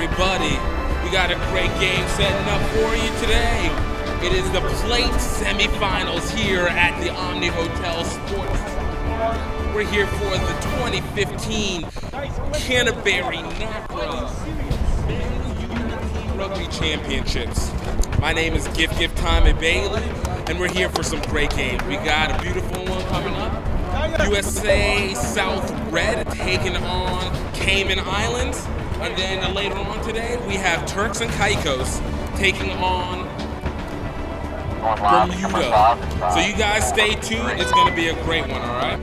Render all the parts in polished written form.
everybody. We got a great game setting up for you today. It is the Plate SemiFinals here at the Omni Hotel Sports. We're here for the 2015 Canterbury Nacra U19 Rugby Championships. My name is Gifttime and Bailey, and we're here for some great games. We got a beautiful one coming up. USA South Red taking on Cayman Islands. And then later on today, we have Turks and Caicos taking on Bermuda. So you guys stay tuned. It's going to be a great one, all right?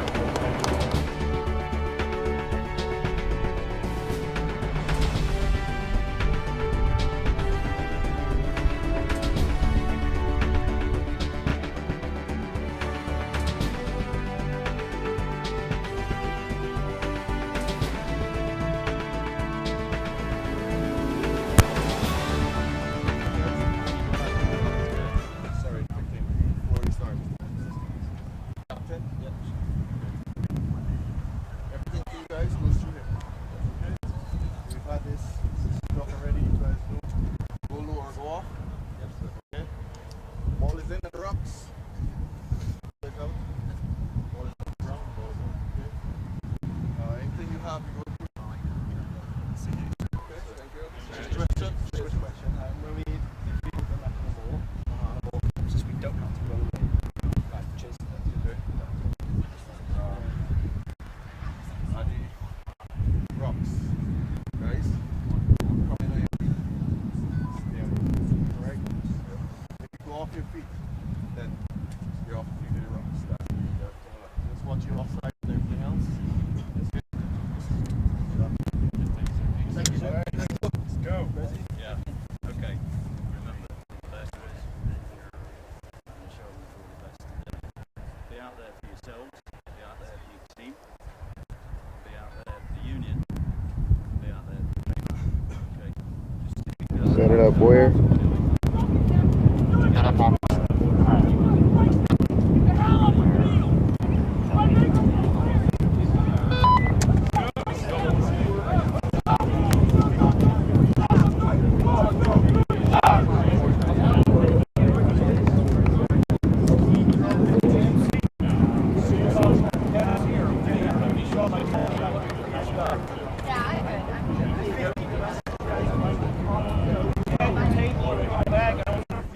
Off your feet, then you're off you do the rocks. Just watch your offside and everything else. Thank you, sir. Let's go. Ready? Yeah. Okay. Remember, the first is show them all the best today. Be out there for yourselves, be out there for your team, be out there for the union, be out there for the game. Okay. Just set it up, Boyer.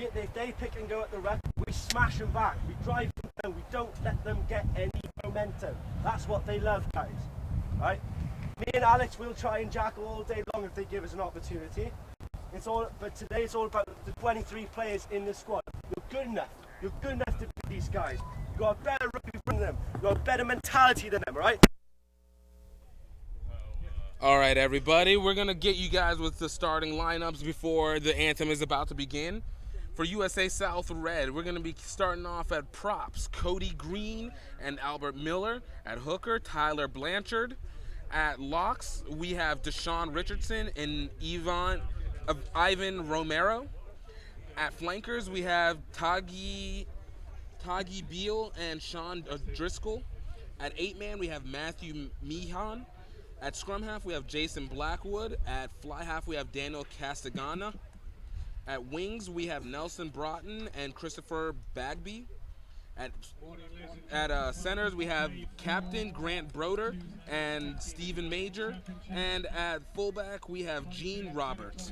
If they pick and go at the ref, we smash them back. We drive them down. We don't let them get any momentum. That's what they love, guys. Right? Me and Alex will try and jackal all day long if they give us an opportunity. But today it's all about the 23 players in the squad. You're good enough. You're good enough to beat these guys. You've got a better rugby than them. You've got a better mentality than them, right? All right, everybody. We're going to get you guys with the starting lineups before the anthem is about to begin. For USA South Red, we're going to be starting off at props. Cody Green and Albert Miller. At hooker, Tyler Blanchard. At locks, we have Deshaun Richardson and Ivan Romero. At flankers, we have Tagi Beal and Sean Driscoll. At 8-man, we have Matthew Meehan. At scrum half, we have Jason Blackwood. At fly half, we have Daniel Castagana. At wings, we have Nelson Broughton and Christopher Bagby. At centers, we have Captain Grant Broder and Stephen Major. And at fullback, we have Gene Roberts.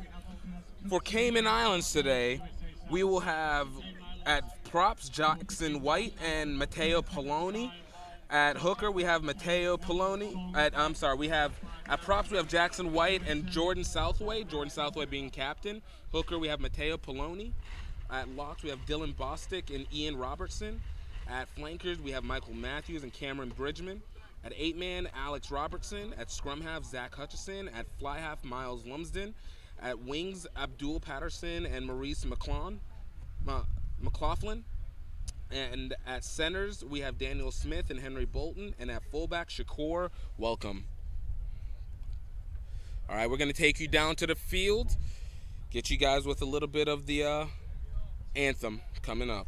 For Cayman Islands today, we will have at props Jackson White and Matteo Poloni. At hooker, we have Matteo Poloni. At props, we have Jackson White and Jordan Southway. Jordan Southway being captain. Hooker, we have Matteo Poloni. At locks, we have Dylan Bostick and Ian Robertson. At flankers, we have Michael Matthews and Cameron Bridgman. At 8-man, Alex Robertson. At scrum half, Zach Hutchison. At fly half, Miles Lumsden. At wings, Abdul Patterson and Maurice McLaughlin. And at centers, we have Daniel Smith and Henry Bolton. And at fullback, Shakur Welcome. All right, we're going to take you down to the field, get you guys with a little bit of the anthem coming up.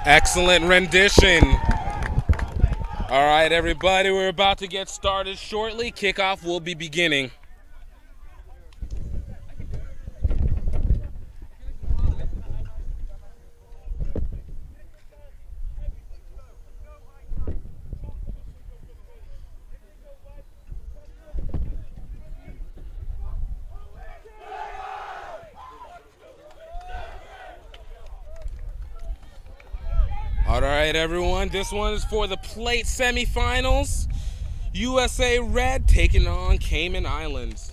Excellent rendition. All right, everybody, we're about to get started shortly. Kickoff will be beginning. All right, everyone, this one is for the Plate SemiFinals. USA Red taking on Cayman Islands.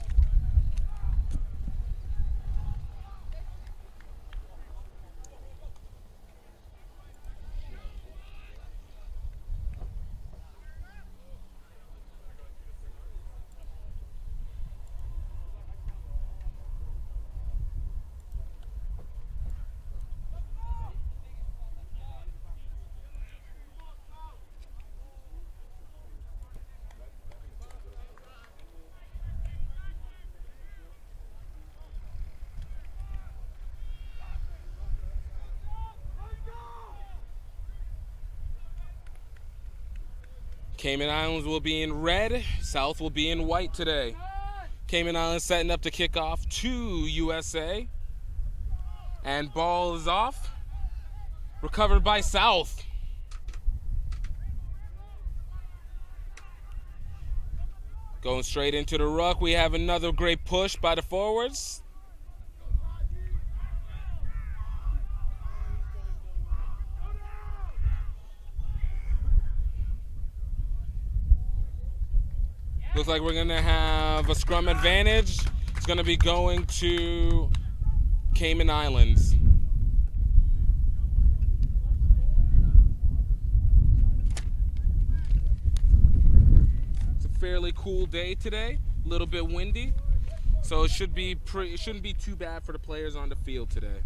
Cayman Islands will be in red, South will be in white today. Cayman Islands setting up to kick off to USA. And ball is off. Recovered by South. Going straight into the ruck, we have another great push by the forwards. Looks like we're going to have a scrum advantage. It's going to be going to Cayman Islands. It's a fairly cool day today, a little bit windy, so it shouldn't be too bad for the players on the field today.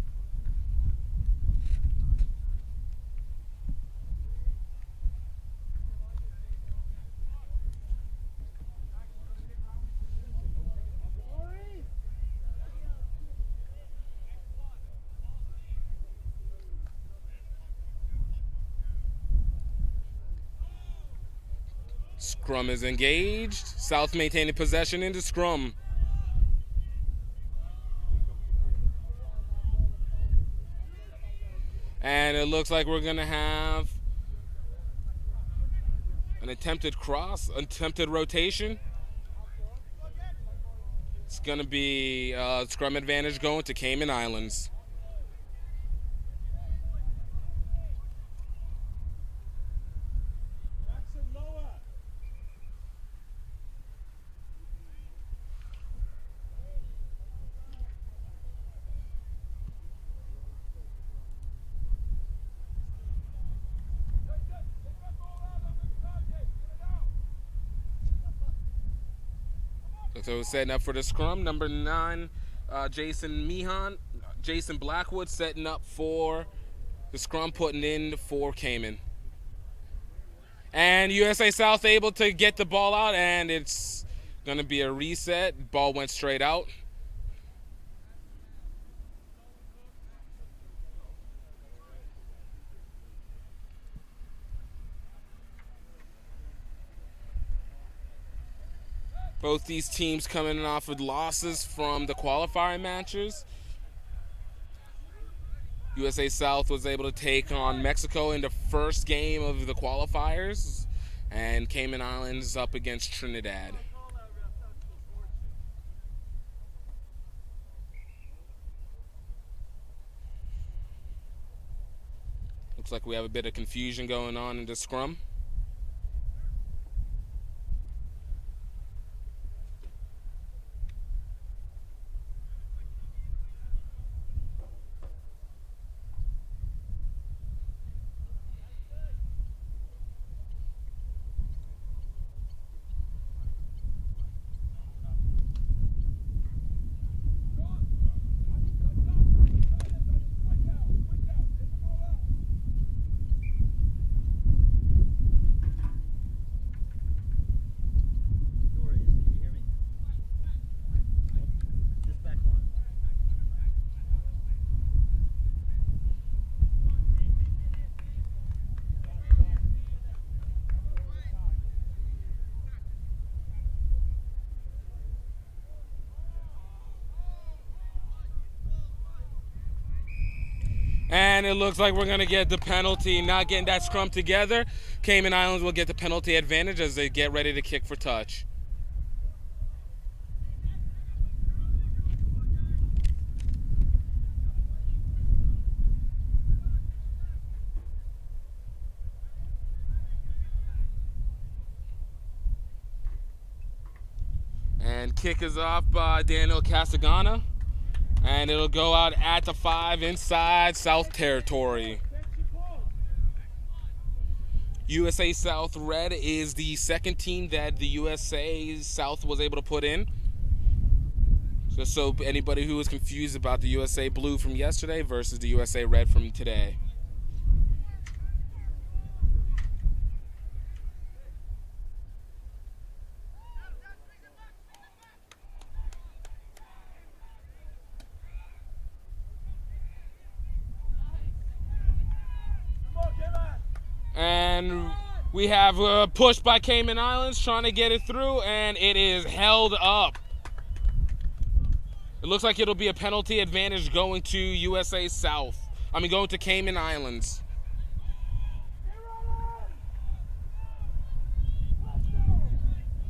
Scrum is engaged. South maintaining possession into scrum. And it looks like we're going to have an attempted rotation. It's going to be scrum advantage going to Cayman Islands. So setting up for the scrum, number 9, Jason Blackwood setting up for the scrum, putting in for Cayman. And USA South able to get the ball out, and it's going to be a reset. Ball went straight out. Both these teams coming off with losses from the qualifier matches. USA South was able to take on Mexico in the first game of the qualifiers, and Cayman Islands up against Trinidad. Looks like we have a bit of confusion going on in the scrum. And it looks like we're going to get the penalty, not getting that scrum together. Cayman Islands will get the penalty advantage as they get ready to kick for touch. And kick is off by Daniel Castagana. And it'll go out at the 5 inside South territory. USA South Red is the second team that the USA South was able to put in. Just so anybody who was confused about the USA Blue from yesterday versus the USA Red from today. And we have a push by Cayman Islands trying to get it through, and it is held up. It looks like it'll be a penalty advantage going to USA South. Going to Cayman Islands.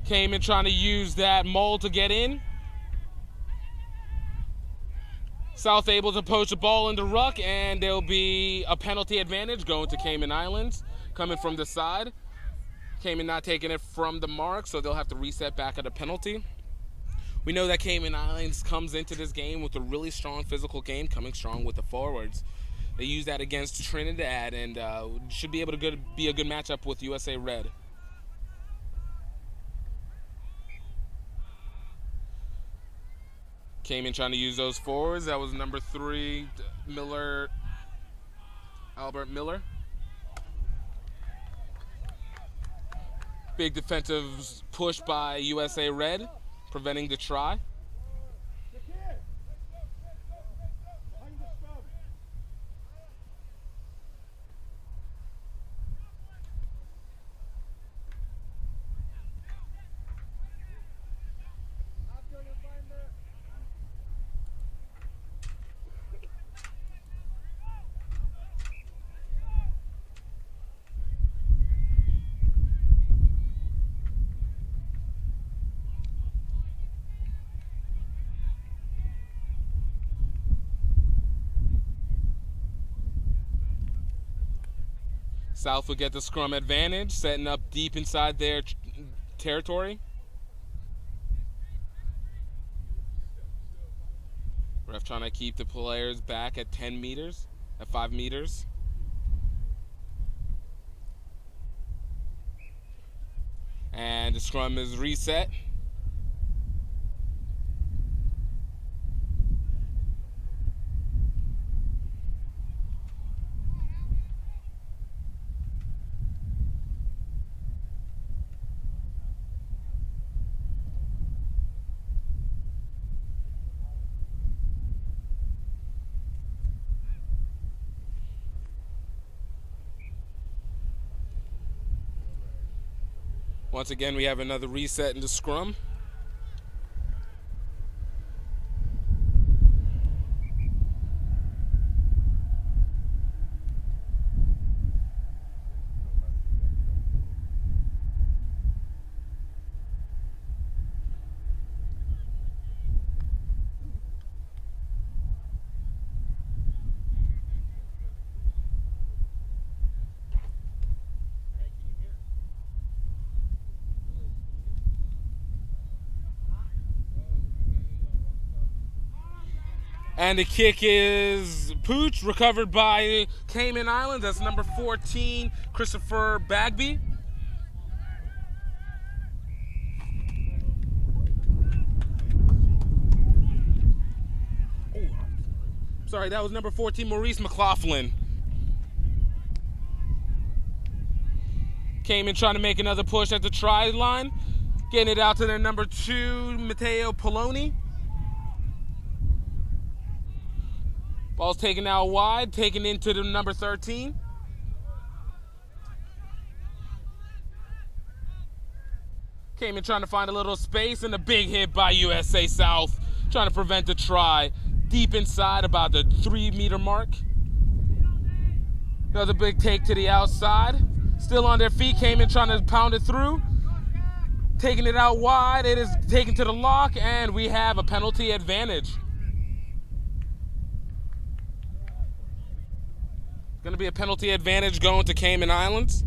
Cayman trying to use that maul to get in. South able to poach the ball in the ruck, and there'll be a penalty advantage going to Cayman Islands. Coming from the side. Cayman not taking it from the mark, so they'll have to reset back at a penalty. We know that Cayman Islands comes into this game with a really strong physical game, coming strong with the forwards. They use that against Trinidad and should be able to be a good matchup with USA Red. Cayman trying to use those forwards. That was number 3, Albert Miller. Big defensive push by USA Red, preventing the try. South will get the scrum advantage, setting up deep inside their territory. Ref trying to keep the players back at 10 meters, at 5 meters. And the scrum is reset. Once again, we have another reset in the scrum. And the kick is pooch, recovered by Cayman Islands. That's number 14, Christopher Bagby. Sorry, that was number 14, Maurice McLaughlin. Cayman trying to make another push at the try line. Getting it out to their number 2, Matteo Poloni. Ball's taken out wide, taken into the number 13. Cayman trying to find a little space, and a big hit by USA South, trying to prevent the try. Deep inside, about the 3-meter mark. Another big take to the outside. Still on their feet, Cayman trying to pound it through. Taking it out wide, it is taken to the lock, and we have a penalty advantage. Going to be a penalty advantage going to Cayman Islands.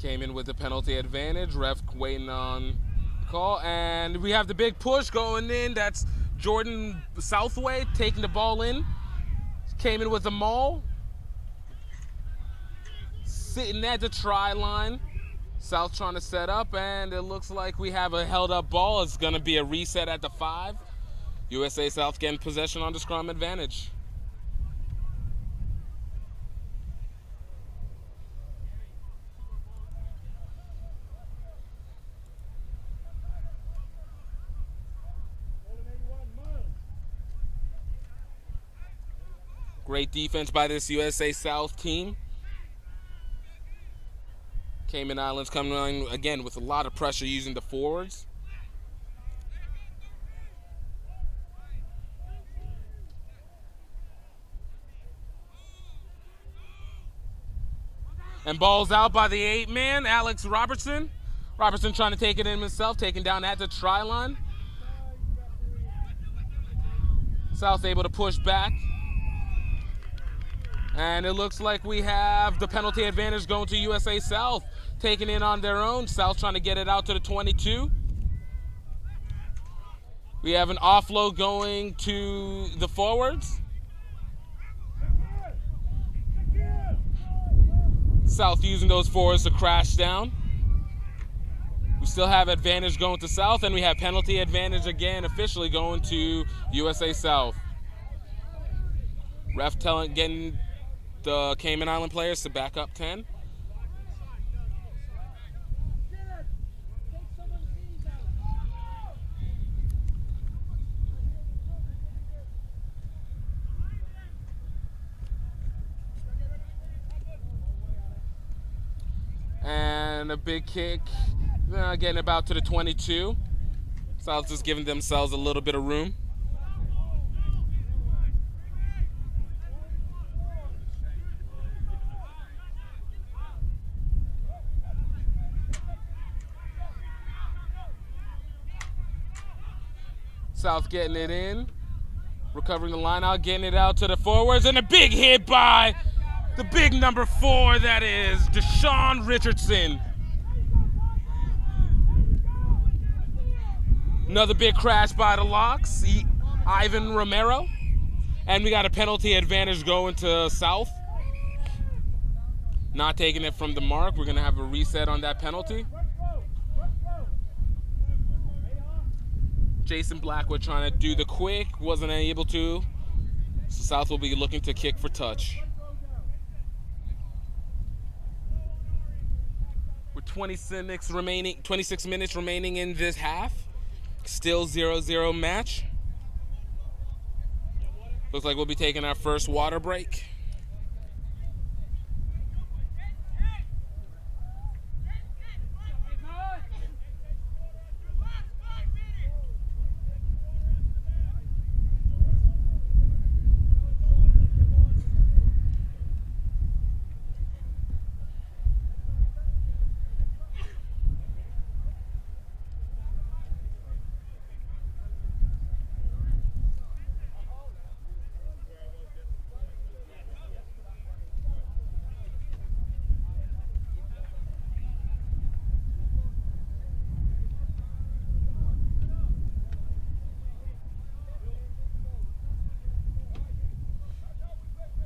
Cayman with the penalty advantage. Ref waiting on call. And we have the big push going in. That's Jordan Southway taking the ball in. Cayman with the maul. Sitting at the try line. South trying to set up, and it looks like we have a held up ball. It's going to be a reset at the 5. USA South getting possession on the scrum advantage. Great defense by this USA South team. Cayman Islands coming on again with a lot of pressure using the forwards. And ball's out by the 8-man, Alex Robertson. Robertson trying to take it in himself, taken down at the try line. South able to push back. And it looks like we have the penalty advantage going to USA South, taking it on their own. South trying to get it out to the 22. We have an offload going to the forwards. South using those forwards to crash down. We still have advantage going to South, and we have penalty advantage again officially going to USA South. Ref getting the Cayman Island players to back up 10. And a big kick, getting about to the 22. South just giving themselves a little bit of room. South getting it in, recovering the line out, getting it out to the forwards, and a big hit by the big number 4, that is Deshaun Richardson. Another big crash by the locks, Ivan Romero. And we got a penalty advantage going to South. Not taking it from the mark. We're going to have a reset on that penalty. Jason Blackwood trying to do the quick, wasn't able to. So South will be looking to kick for touch. With 26 minutes remaining in this half. Still 0-0 match. Looks like we'll be taking our first water break.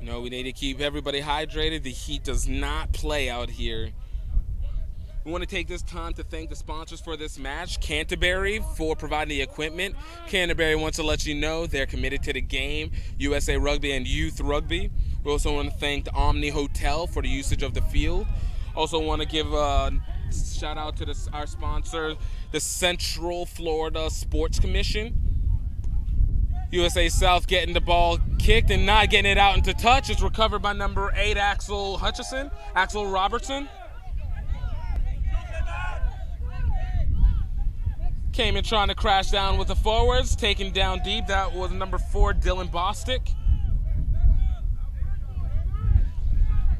No, we need to keep everybody hydrated. The heat does not play out here. We want to take this time to thank the sponsors for this match, Canterbury, for providing the equipment. Canterbury wants to let you know they're committed to the game, USA Rugby and Youth Rugby. We also want to thank the Omni Hotel for the usage of the field. Also want to give a shout out to our sponsor, the Central Florida Sports Commission. USA South getting the ball kicked and not getting it out into touch. It's recovered by number 8, Axel Robertson. Cayman trying to crash down with the forwards, taken down deep. That was number 4, Dylan Bostic.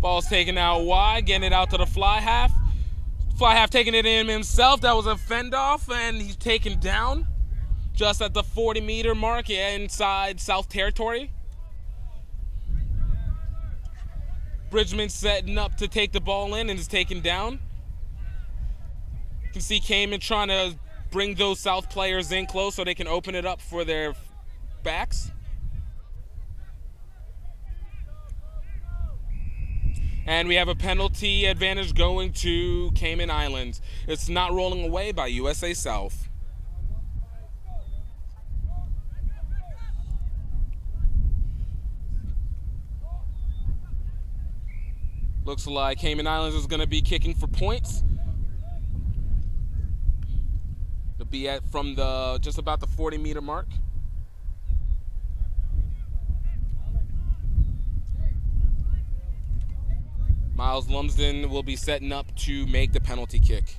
Ball's taken out wide, getting it out to the fly half. Fly half taking it in himself. That was a fend off, and he's taken down just at the 40-meter mark inside South territory. Bridgman setting up to take the ball in and is taken down. You can see Cayman trying to bring those South players in close so they can open it up for their backs. And we have a penalty advantage going to Cayman Islands. It's not rolling away by USA South. Looks like Cayman Islands is going to be kicking for points. It'll be at from the just about the 40-meter mark. Miles Lumsden will be setting up to make the penalty kick.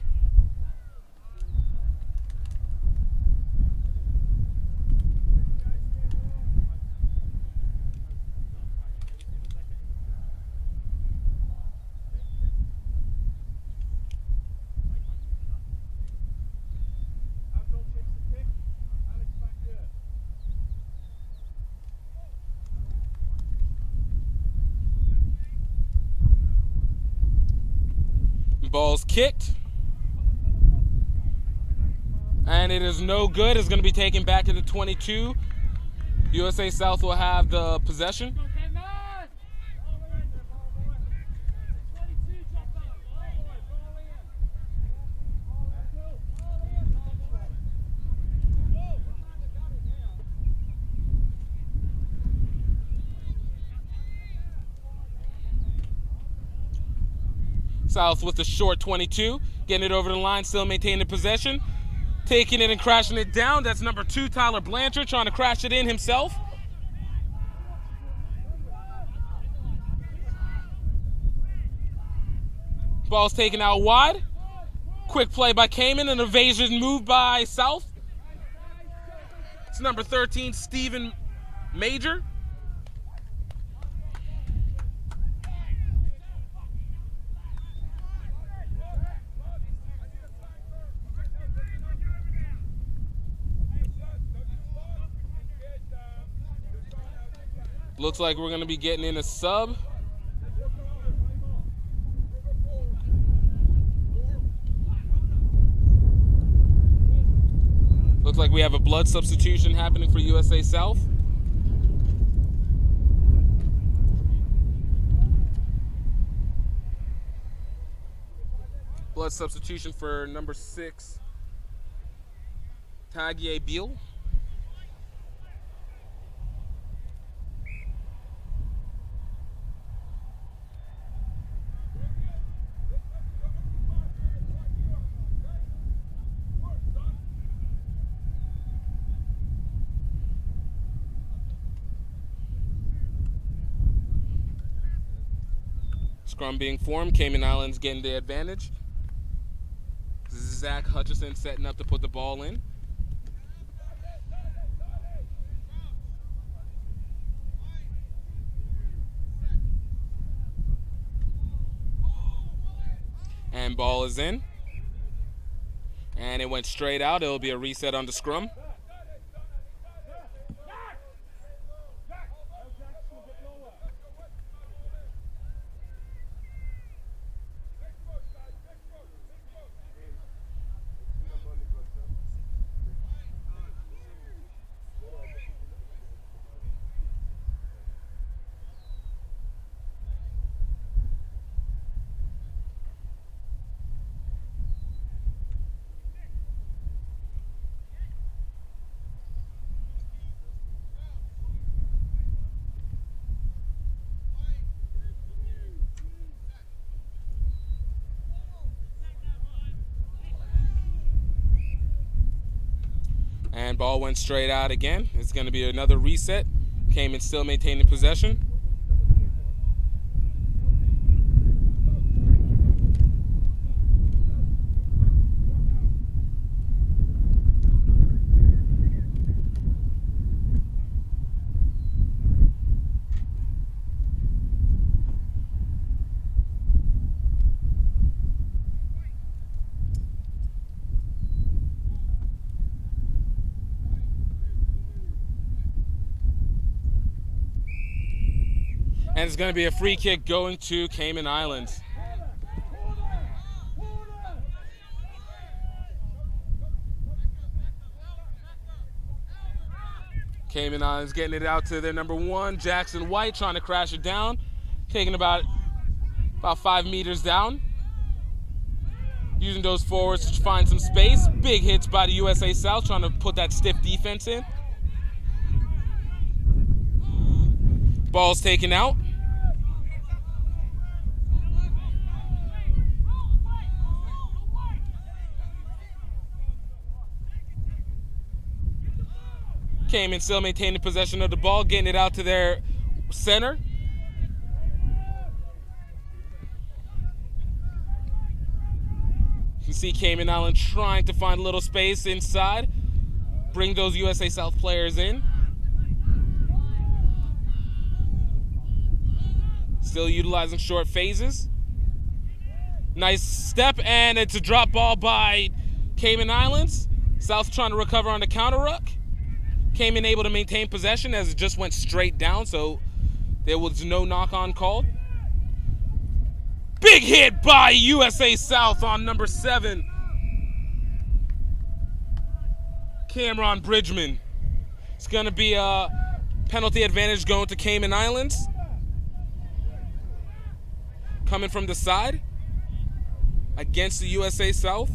Ball's kicked. And it is no good. It's going to be taken back to the 22. USA South will have the possession. South with the short 22, getting it over the line, still maintaining possession. Taking it and crashing it down. That's number 2, Tyler Blanchard, trying to crash it in himself. Ball's taken out wide. Quick play by Cayman, an evasion move by South. It's number 13, Stephen Major. Looks like we're going to be getting in a sub. Looks like we have a blood substitution happening for USA South. Blood substitution for number 6, Tagie Beal. Scrum being formed, Cayman Islands getting the advantage. Zach Hutchison setting up to put the ball in. And ball is in. And it went straight out. It'll be a reset on the scrum. And ball went straight out again. It's going to be another reset. Cayman still maintaining possession. And it's going to be a free kick going to Cayman Islands. Cayman Islands getting it out to their number 1, Jackson White, trying to crash it down. Taking about 5 meters down. Using those forwards to find some space. Big hits by the USA South, trying to put that stiff defense in. Ball's taken out. Cayman still maintaining possession of the ball, getting it out to their center. You can see Cayman Island trying to find a little space inside, bring those USA South players in. Still utilizing short phases. Nice step, and it's a drop ball by Cayman Islands. South trying to recover on the counter ruck. Cayman able to maintain possession as it just went straight down, so there was no knock-on called. Big hit by USA South on number 7. Cameron Bridgman. It's going to be a penalty advantage going to Cayman Islands. Coming from the side against the USA South.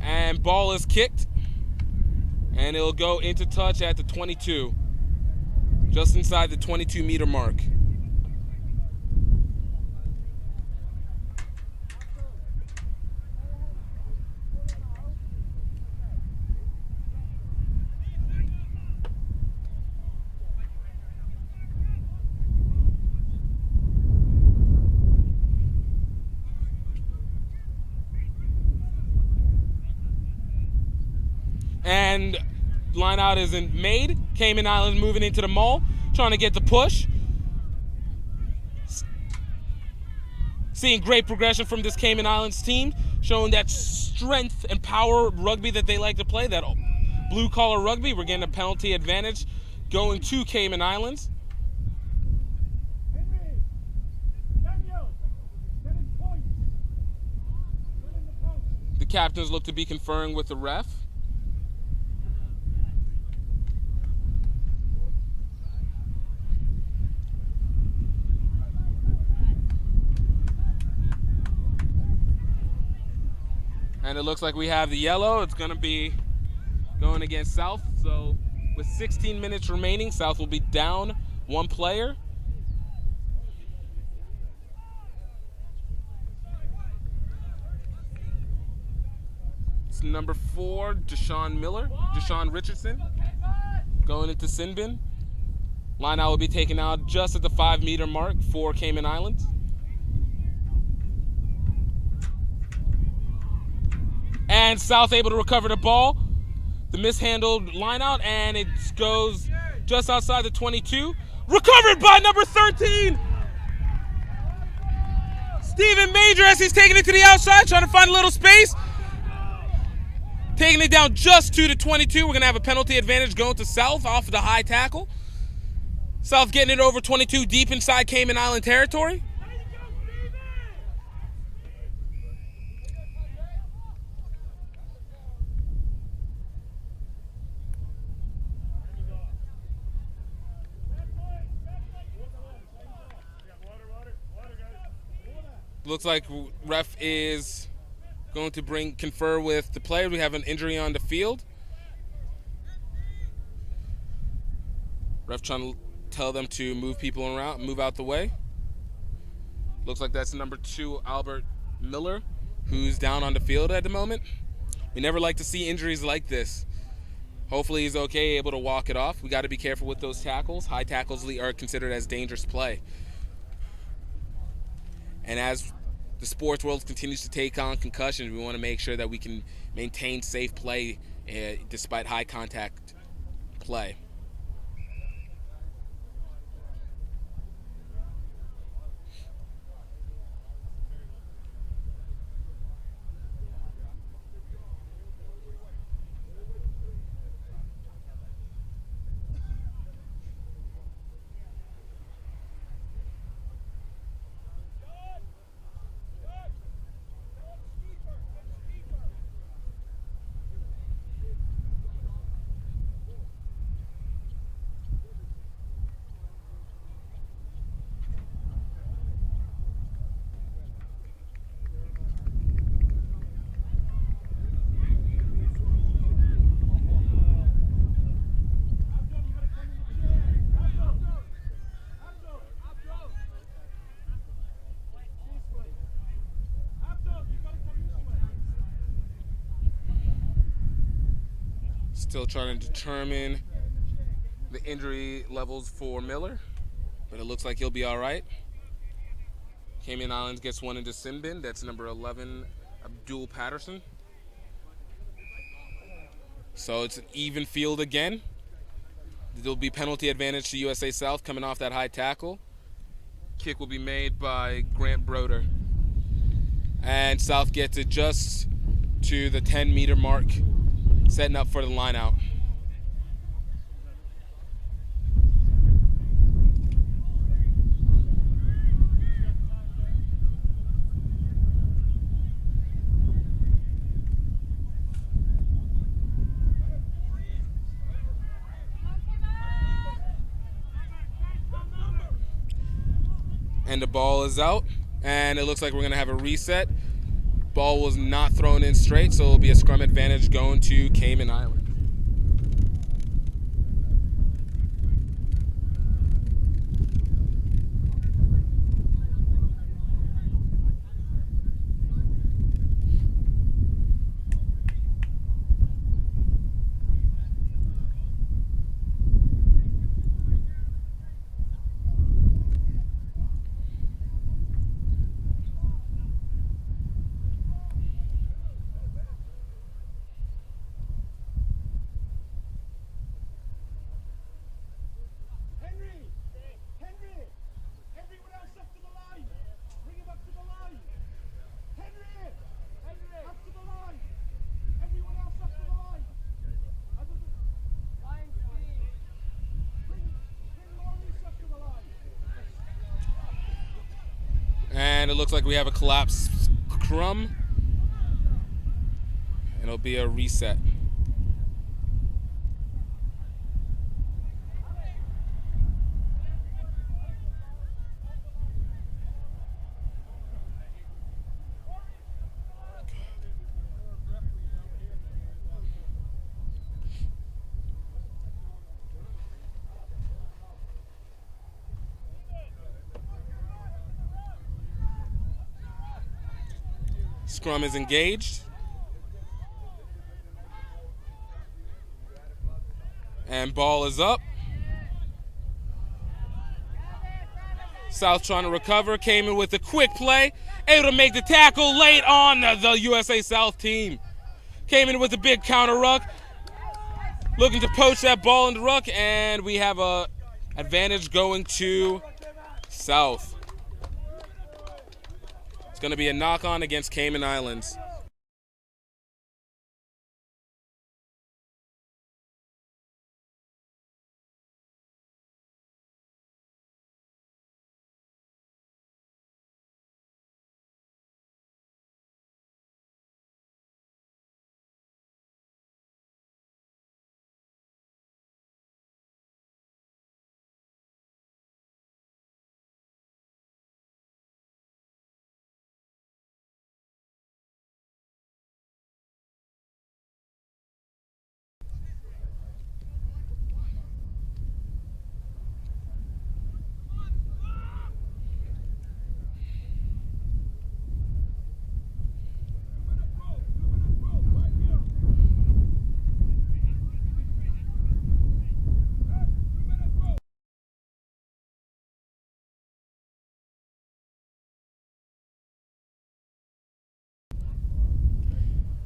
And ball is kicked. And it'll go into touch at the 22. Just inside the 22-meter mark. And line out isn't made. Cayman Islands moving into the mall, trying to get the push. Seeing great progression from this Cayman Islands team, showing that strength and power rugby that they like to play, that blue-collar rugby. We're getting a penalty advantage going to Cayman Islands. The captains look to be conferring with the ref. And it looks like we have the yellow. It's going to be going against South. So with 16 minutes remaining, South will be down 1 player. It's number 4, Deshaun Richardson, going into sin bin. Line out will be taken out just at the 5-meter mark for Cayman Islands. And South able to recover the ball. The mishandled line out, and it goes just outside the 22. Recovered by number 13. Stephen Major as he's taking it to the outside, trying to find a little space. Taking it down just to the 22. We're going to have a penalty advantage going to South off of the high tackle. South getting it over 22 deep inside Cayman Island territory. Looks like ref is going to confer with the player. We have an injury on the field. Ref trying to tell them to move people around, move out the way. Looks like that's number 2, Albert Miller, who's down on the field at the moment. We never like to see injuries like this. Hopefully he's okay, able to walk it off. We got to be careful with those tackles. High tackles are considered as dangerous play. And as the sports world continues to take on concussions, we want to make sure that we can maintain safe play despite high contact play. Still trying to determine the injury levels for Miller, but it looks like he'll be all right. Cayman Islands gets one into sin bin. That's number 11, Abdul Patterson. So it's an even field again. There'll be penalty advantage to USA South coming off that high tackle. Kick will be made by Grant Broder. And South gets it just to the 10-meter mark, setting up for the line out. And the ball is out, and it looks like we're going to have a reset. Ball was not thrown in straight, so it'll be a scrum advantage going to Cayman Islands. And it looks like we have a collapsed scrum. And it'll be a reset. Scrum is engaged. And ball is up. South trying to recover. Came in with a quick play. Able to make the tackle late on the USA South team. Came in with a big counter ruck. Looking to poach that ball in the ruck. And we have a advantage going to South. It's going to be a knock-on against Cayman Islands.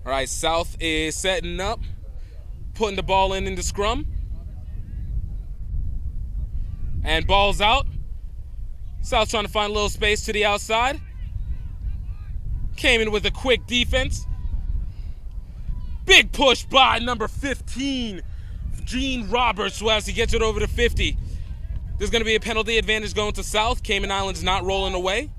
All right, South is setting up, putting the ball in the scrum. And ball's out. South trying to find a little space to the outside. Came in with a quick defense. Big push by number 15, Gene Roberts, who has to get it over to 50. There's going to be a penalty advantage going to South. Cayman Islands not rolling away.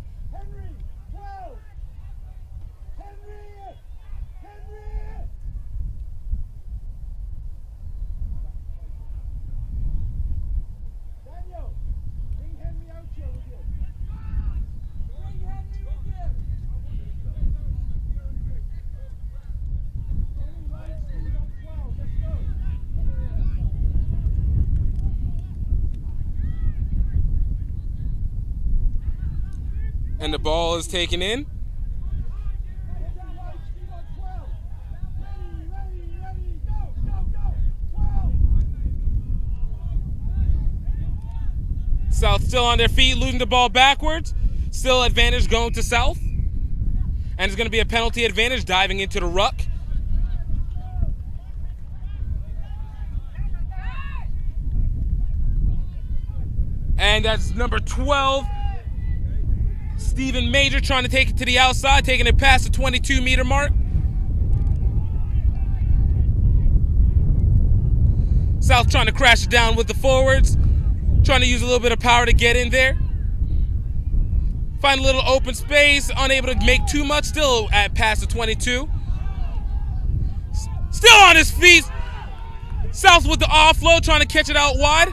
And the ball is taken in. South still on their feet, losing the ball backwards. Still advantage going to South. And it's going to be a penalty advantage diving into the ruck. And that's number 12, Stephen Major, trying to take it to the outside, taking it past the 22-meter mark. South trying to crash it down with the forwards, trying to use a little bit of power to get in there. Find a little open space, unable to make too much, still at past the 22. Still on his feet. South with the offload, trying to catch it out wide.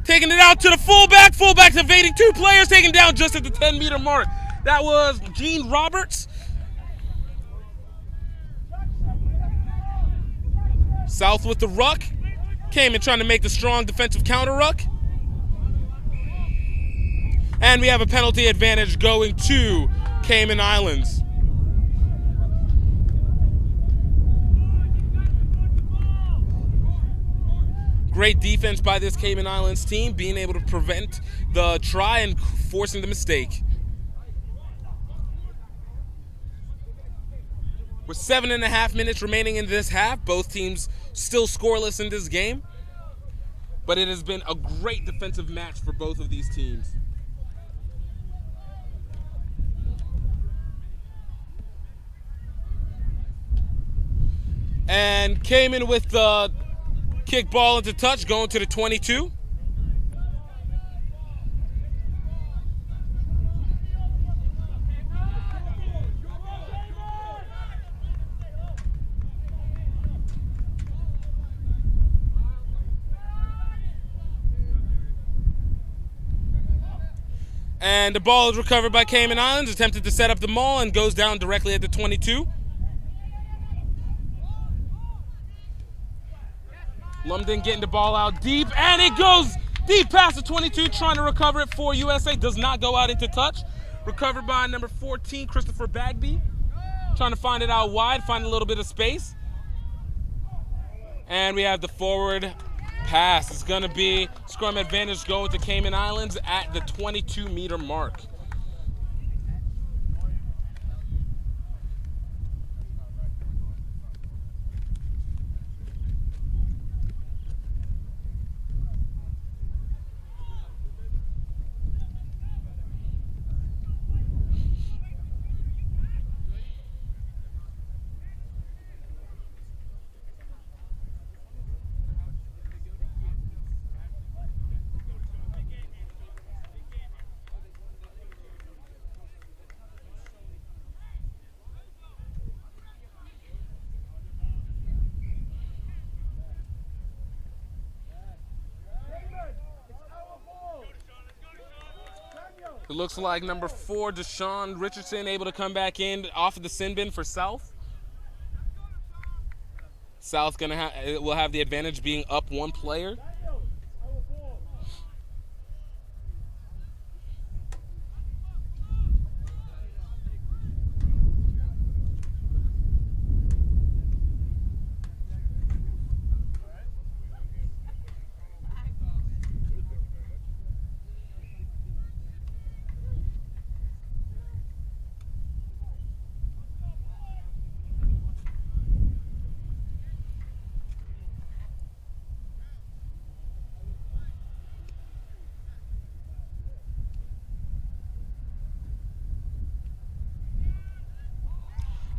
Taking it out to the fullback. Fullback's evading two players, taken down just at the 10-meter mark. That was Gene Roberts. South with the ruck. Came in trying to make the strong defensive counter ruck. And we have a penalty advantage going to Cayman Islands. Great defense by this Cayman Islands team, being able to prevent the try and forcing the mistake. With 7.5 minutes remaining in this half, both teams still scoreless in this game. But it has been a great defensive match for both of these teams. And Cayman with the kick ball into touch, going to the 22. And the ball is recovered by Cayman Islands, attempted to set up the maul and goes down directly at the 22. Lumden getting the ball out deep, and it goes deep past the 22, trying to recover it for USA. Does not go out into touch. Recovered by number 14, Christopher Bagby. Trying to find it out wide, find a little bit of space. And we have the forward pass. It's going to be scrum advantage going to Cayman Islands at the 22-meter mark. It looks like number 4, Deshaun Richardson, able to come back in off of the sin bin for South. South will have the advantage being up one player.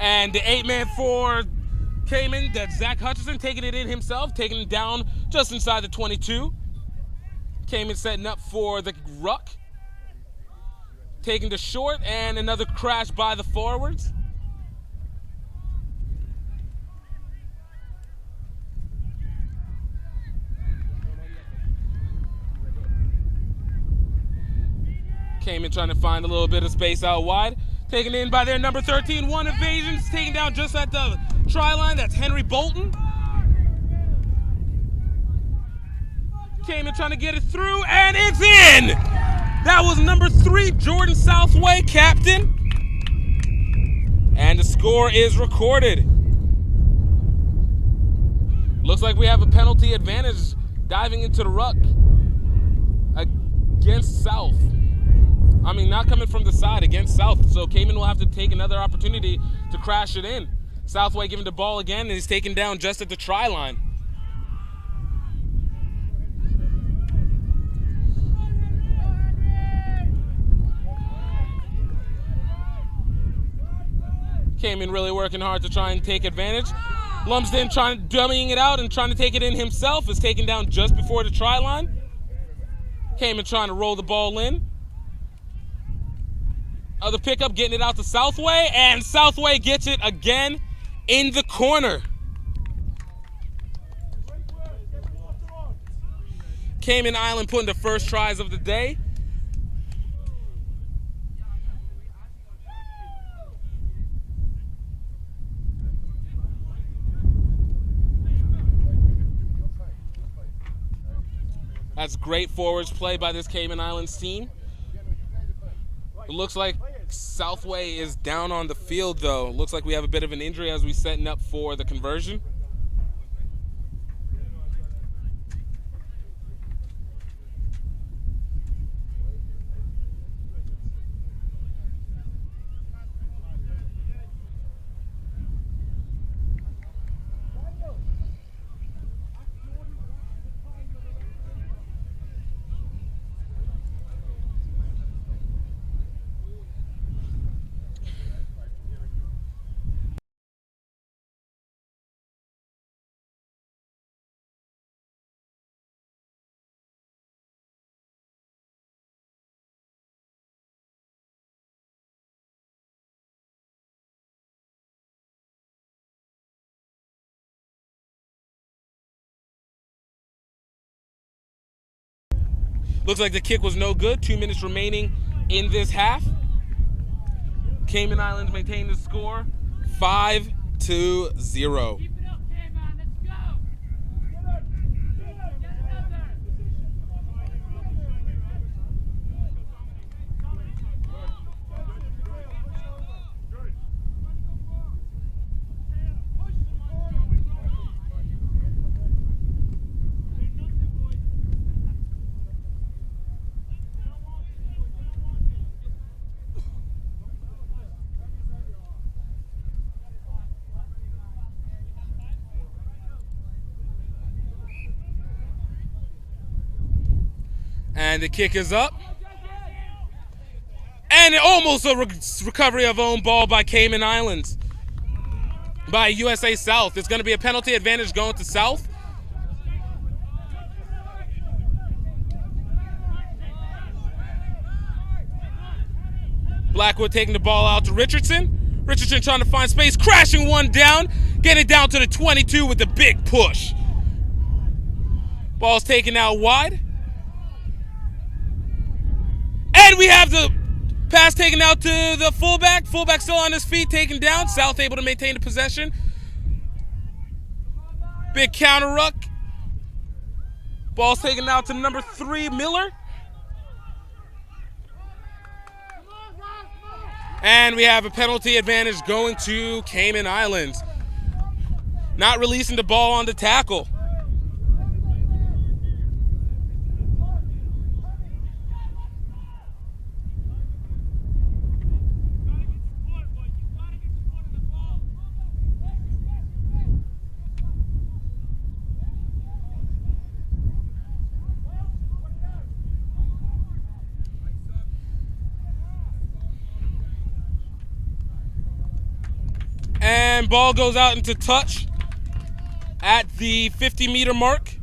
And the 8-man for Cayman, that's Zach Hutchison, taking it in himself, taking it down just inside the 22. Cayman setting up for the ruck. Taking the short, and another crash by the forwards. Cayman trying to find a little bit of space out wide. Taken in by their number 13. One evasion, taken down just at the try line. That's Henry Bolton. Cayman trying to get it through, and it's in! That was number 3, Jordan Southway, captain. And the score is recorded. Looks like we have a penalty advantage diving into the ruck against South. I mean, not coming from the side, against South. So Cayman will have to take another opportunity to crash it in. Southway giving the ball again, and he's taken down just at the try line. Cayman really working hard to try and take advantage. Lumsden dummying it out and trying to take it in himself, is taken down just before the try line. Cayman trying to roll the ball in. Other pickup, getting it out to Southway, and Southway gets it again in the corner. Cayman Island putting the first tries of the day. That's great forwards play by this Cayman Islands team. It looks like Southway is down on the field, though. It looks like we have a bit of an injury as we're setting up for the conversion. Looks like the kick was no good. 2 minutes remaining in this half. Cayman Islands maintain the score 5-0. And the kick is up. And almost a recovery of own ball by Cayman Islands. By USA South. It's going to be a penalty advantage going to South. Blackwood taking the ball out to Richardson. Richardson trying to find space, crashing one down. Getting it down to the 22 with the big push. Ball's taken out wide. And we have the pass taken out to the fullback. Fullback still on his feet, taken down. South able to maintain the possession. Big counter ruck. Ball's taken out to number 3, Miller. And we have a penalty advantage going to Cayman Islands. Not releasing the ball on the tackle. And ball goes out into touch at the 50-meter mark.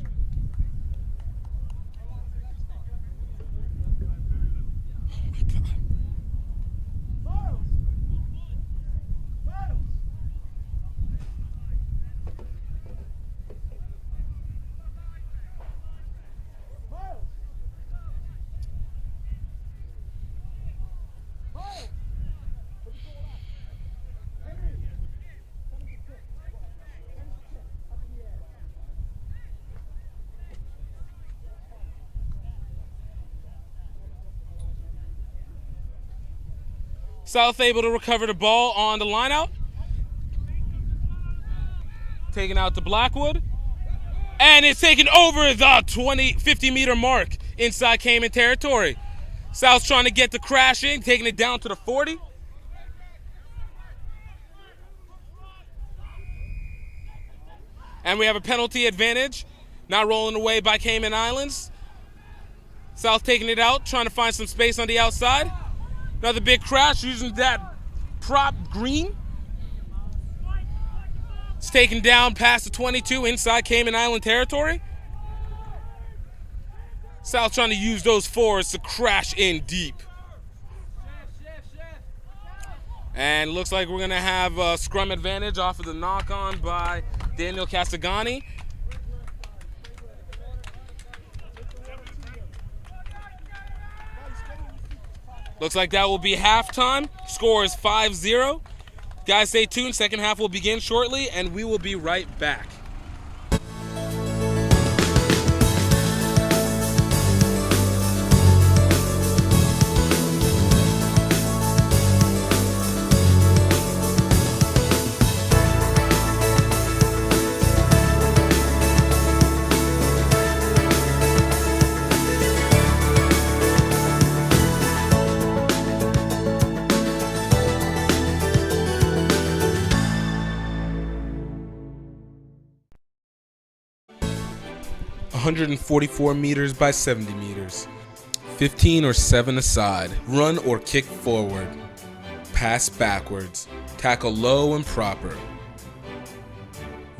South able to recover the ball on the lineout. Taken out to Blackwood. And it's taken over the 50-meter mark inside Cayman territory. South's trying to get the crash in, taking it down to the 40. And we have a penalty advantage. Now rolling away by Cayman Islands. South taking it out, trying to find some space on the outside. Another big crash using that prop green. It's taken down past the 22 inside Cayman Island territory. South trying to use those fours to crash in deep. And looks like we're going to have a scrum advantage off of the knock-on by Daniel Castagani. Looks like that will be halftime. Score is 5-0. Guys, stay tuned. Second half will begin shortly, and we will be right back. .144 meters by 70 meters. 15 or 7 aside. Run or kick forward. Pass backwards. Tackle low and proper.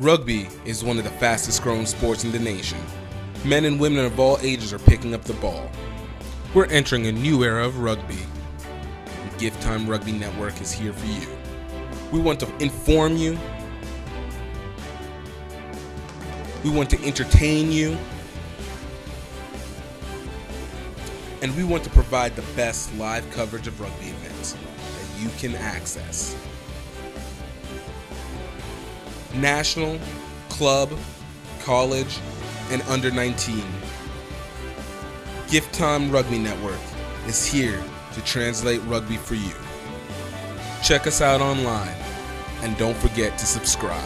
Rugby is one of the fastest growing sports in the nation. Men and women of all ages are picking up the ball. We're entering a new era of rugby. The Gifttime Rugby Network is here for you. We want to inform you. We want to entertain you. And we want to provide the best live coverage of rugby events that you can access. National, club, college, and under 19. Gifttime Rugby Network is here to translate rugby for you. Check us out online and don't forget to subscribe.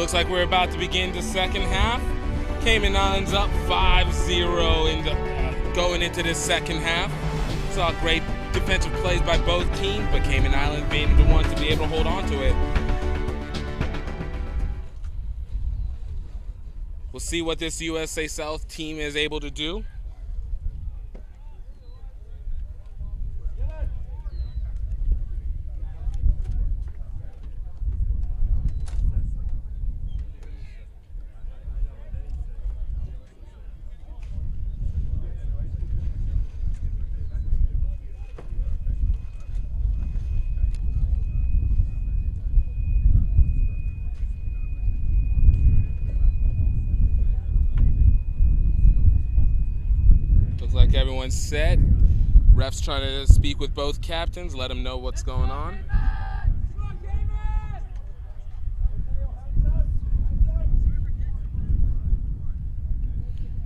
Looks like we're about to begin the second half. Cayman Islands up 5-0 going into this second half. Saw great defensive plays by both teams, but Cayman Islands being the one to be able to hold on to it. We'll see what this USA South team is able to do. Like everyone's set. Refs trying to speak with both captains, let them know what's going on.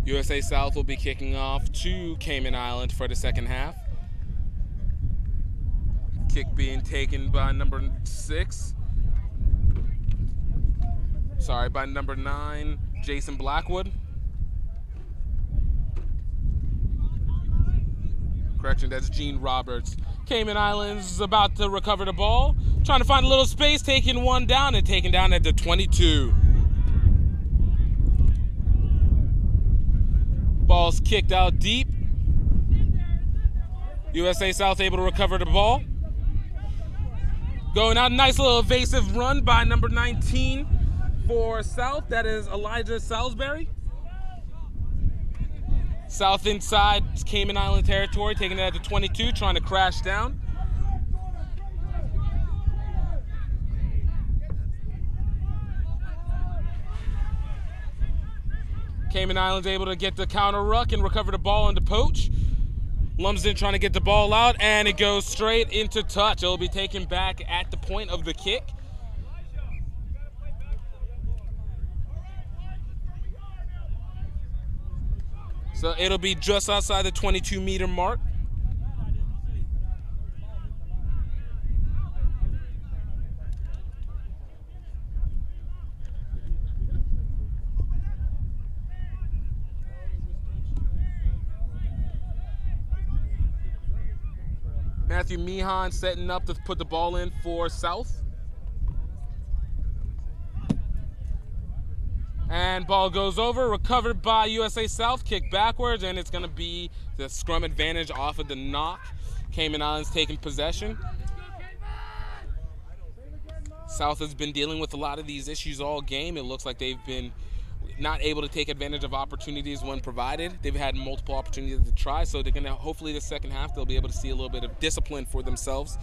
USA South will be kicking off to Cayman Islands for the second half. Kick being taken by number 9, Jason Blackwood. Correction, that's Gene Roberts. Cayman Islands is about to recover the ball, trying to find a little space, taking one down and taken down at the 22. Ball's kicked out deep. USA South able to recover the ball. Going out, nice little evasive run by number 19 for South. That is Elijah Salisbury. South inside Cayman Island territory, taking it at the 22, trying to crash down. Cayman Islands able to get the counter ruck and recover the ball into Poach. Lumsden trying to get the ball out, and it goes straight into touch. It'll be taken back at the point of the kick. So it'll be just outside the 22-meter mark. Matthew Meehan setting up to put the ball in for South. And ball goes over, recovered by USA South, kick backwards, and it's going to be the scrum advantage off of the knock. Cayman Islands taking possession. South has been dealing with a lot of these issues all game. It looks like they've been not able to take advantage of opportunities when provided. They've had multiple opportunities to try, so they're going to, hopefully the second half, they'll be able to see a little bit of discipline for themselves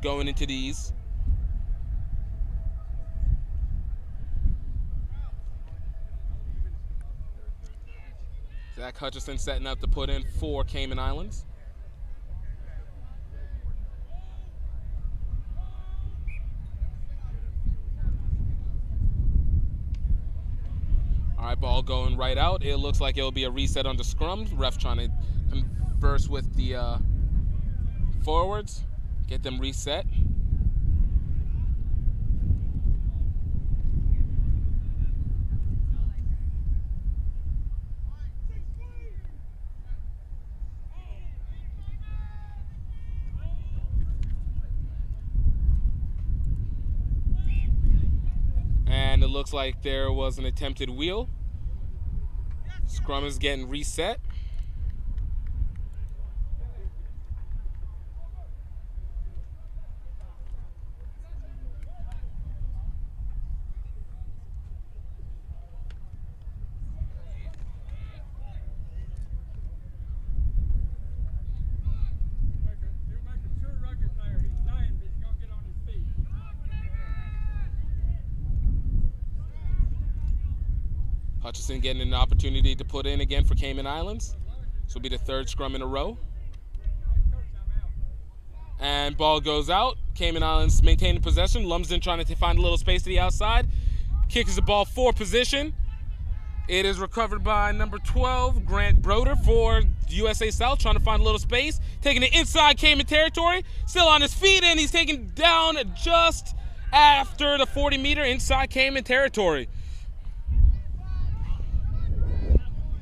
going into these. Zach Hutchison setting up to put in for Cayman Islands. All right, ball going right out. It looks like it'll be a reset on the scrum. Ref trying to converse with the forwards, get them reset. And it looks like there was an attempted wheel. Scrum is getting reset. Hutchison getting an opportunity to put in again for Cayman Islands. This will be the third scrum in a row. And ball goes out. Cayman Islands maintaining possession. Lumsden trying to find a little space to the outside. Kicks the ball for position. It is recovered by number 12, Grant Broder for USA South, trying to find a little space. Taking it inside Cayman territory. Still on his feet, and he's taken down just after the 40-meter inside Cayman territory.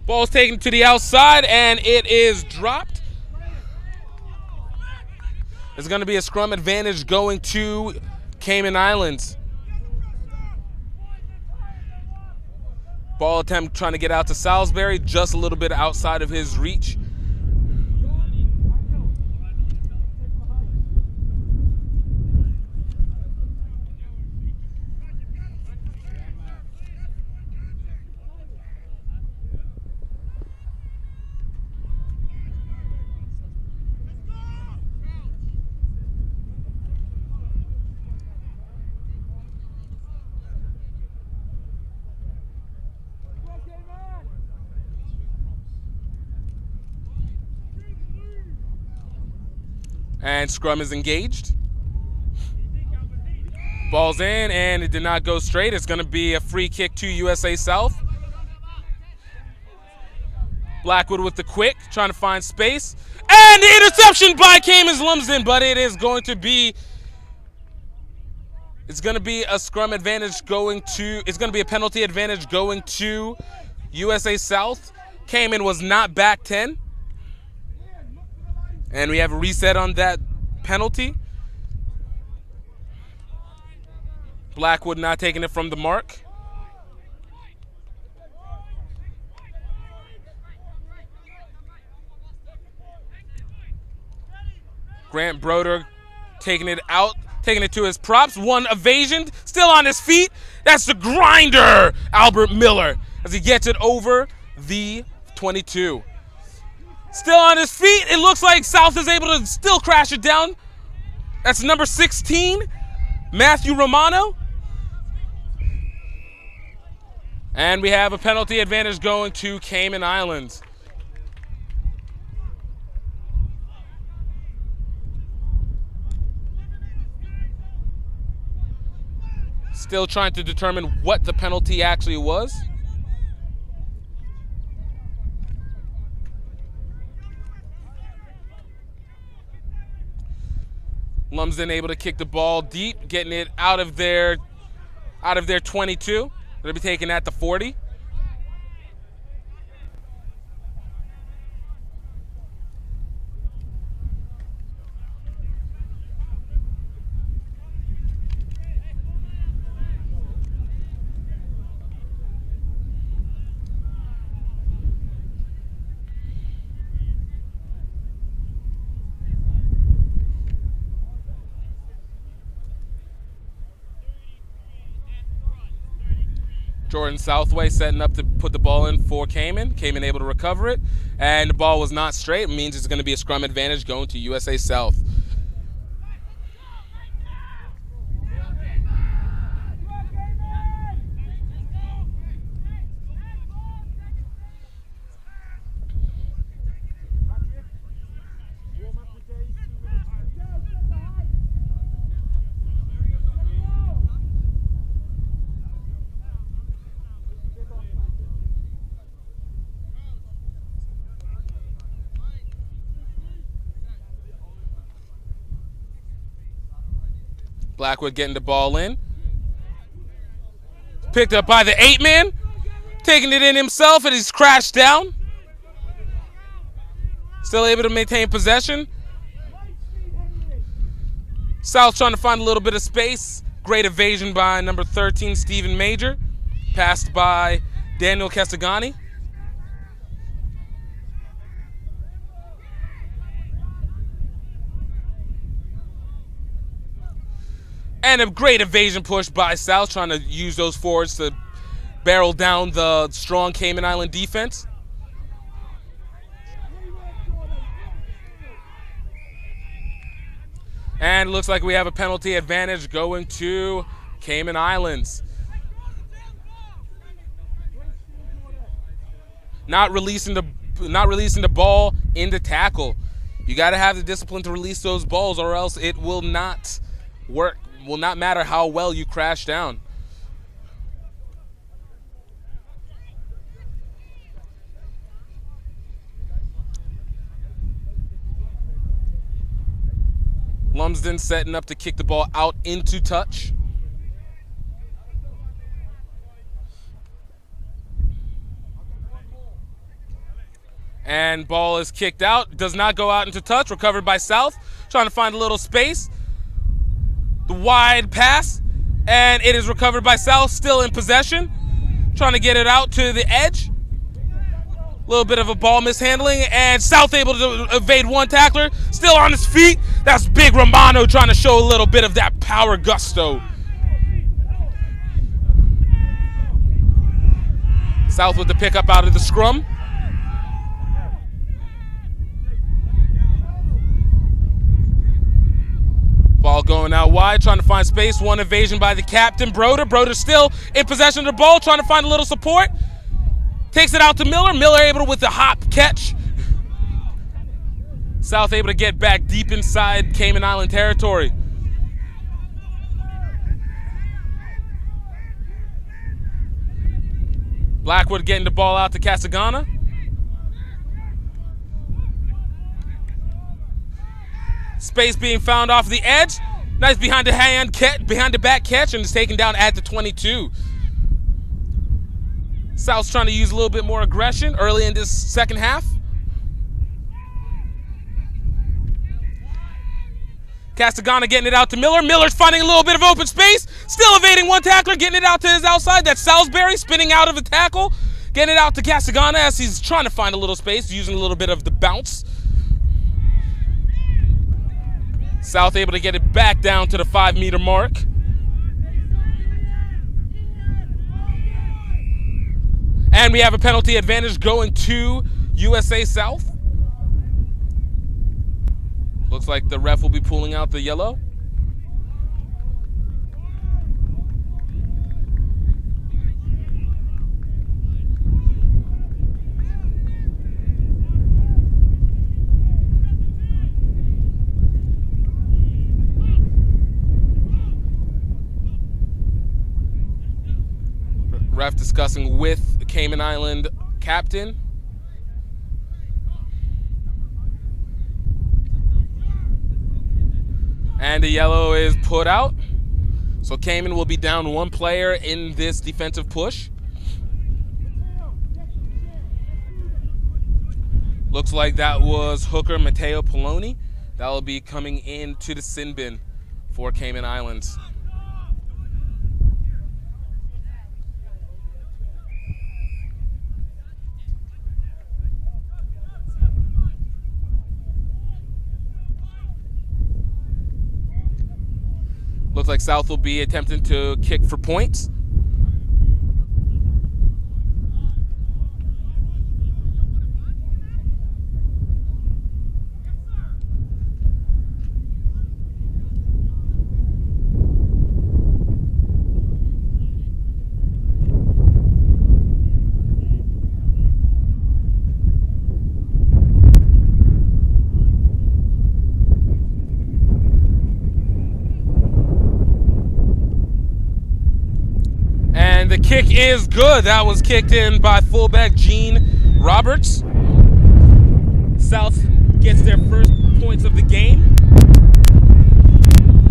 Ball's taken to the outside, and it is dropped. It's going to be a scrum advantage going to Cayman Islands. Ball attempt trying to get out to Salisbury, just a little bit outside of his reach. And scrum is engaged. Ball's in, and it did not go straight. It's going to be a free kick to USA South. Blackwood with the quick, trying to find space. And the interception by Cayman's Lumsden, but it is going to be... It's going to be a scrum advantage going to... It's going to be a penalty advantage going to USA South. Cayman was not back 10. And we have a reset on that penalty. Blackwood not taking it from the mark. Grant Broder taking it out, taking it to his props. One evasion, still on his feet. That's the grinder, Albert Miller, as he gets it over the 22. Still on his feet. It looks like South is able to still crash it down. That's number 16, Matthew Romano. And we have a penalty advantage going to Cayman Islands. Still trying to determine what the penalty actually was. Lumsden able to kick the ball deep, getting it out of their 22. They'll be taking at the 40. Jordan Southway setting up to put the ball in for Cayman. Cayman able to recover it, and the ball was not straight. It means it's going to be a scrum advantage going to USA South. Blackwood getting the ball in. Picked up by the 8-man. Taking it in himself, and he's crashed down. Still able to maintain possession. South trying to find a little bit of space. Great evasion by number 13, Stephen Major. Passed by Daniel Castigani. And a great evasion push by South, trying to use those forwards to barrel down the strong Cayman Island defense. And it looks like we have a penalty advantage going to Cayman Islands. Not releasing the ball in the tackle. You got to have the discipline to release those balls, or else it will not work. Will not matter how well you crash down. Lumsden setting up to kick the ball out into touch. And ball is kicked out. Does not go out into touch. Recovered by South. Trying to find a little space. The wide pass. And it is recovered by South. Still in possession. Trying to get it out to the edge. A little bit of a ball mishandling. And South able to evade one tackler. Still on his feet. That's Big Romano trying to show a little bit of that power gusto. South with the pickup out of the scrum. Ball going out wide, trying to find space. One evasion by the captain, Broder. Broder still in possession of the ball, trying to find a little support. Takes it out to Miller. Miller able with the hop catch. South able to get back deep inside Cayman Island territory. Blackwood getting the ball out to Casagana. Space being found off the edge. Nice behind the back catch, and is taken down at the 22. South's trying to use a little bit more aggression early in this second half. Casagana getting it out to Miller. Miller's finding a little bit of open space. Still evading one tackler, getting it out to his outside. That's Salisbury spinning out of the tackle. Getting it out to Casagana as he's trying to find a little space, using a little bit of the bounce. South able to get it back down to the 5-meter mark. And we have a penalty advantage going to USA South. Looks like the ref will be pulling out the yellow. Ref discussing with the Cayman Island captain. And the yellow is put out. So Cayman will be down one player in this defensive push. Looks like that was hooker Matteo Poloni. That will be coming into the sin bin for Cayman Islands. Looks like South will be attempting to kick for points. The kick is good. That was kicked in by fullback Gene Roberts. South gets their first points of the game.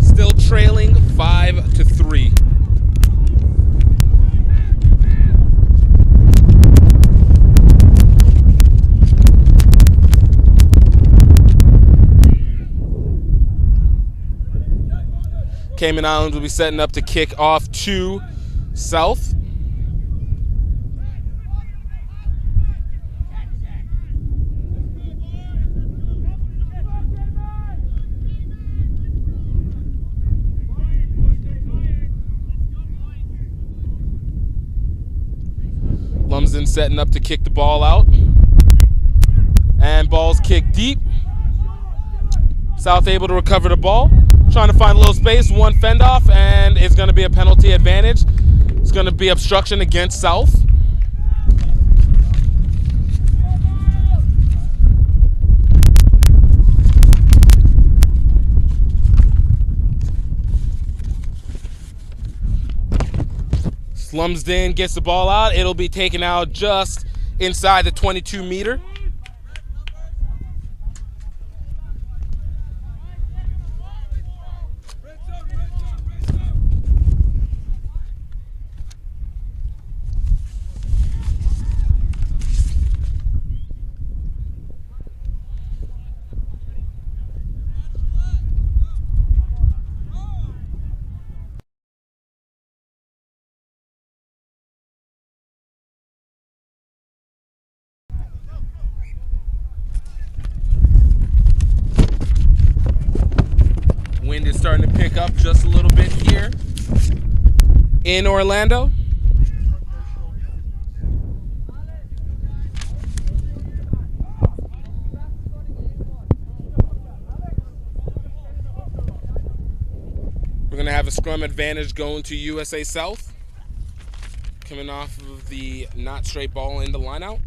Still trailing 5-3. Cayman Islands will be setting up to kick off to South. Lumsden setting up to kick the ball out. And ball's kicked deep. South able to recover the ball. Trying to find a little space, one fend off, and it's going to be a penalty advantage. It's going to be obstruction against South. Lumsden gets the ball out. It'll be taken out just inside the 22-meter. up just a little bit here in Orlando. We're going to have a scrum advantage going to USA South. Coming off of the not straight ball into lineout.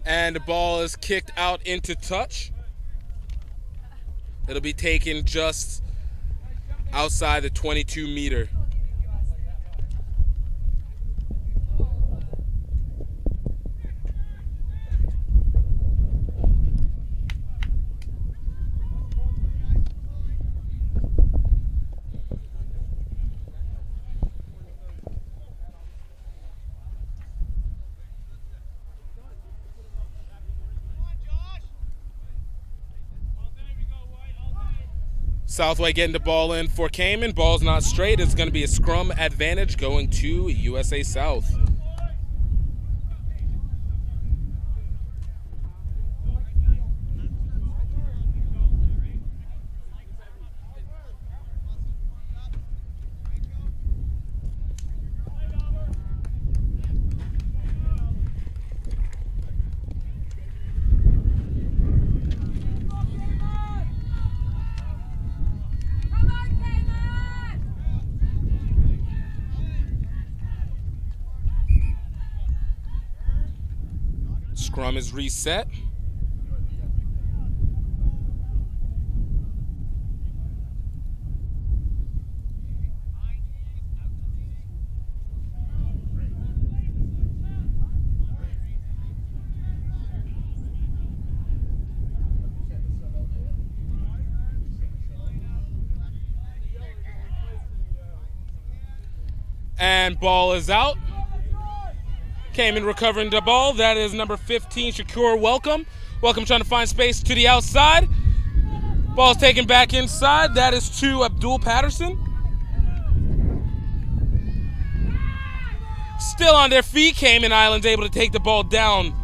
And the ball is kicked out into touch. It'll be taken just outside the 22-meter. Southway getting the ball in for Cayman. Ball's not straight. It's going to be a scrum advantage going to USA South. Scrum is reset. And ball is out. Cayman recovering the ball. That is number 15, Shakur Welcome. Welcome trying to find space to the outside. Ball's taken back inside. That is to Abdul Patterson. Still on their feet. Cayman Islands able to take the ball down.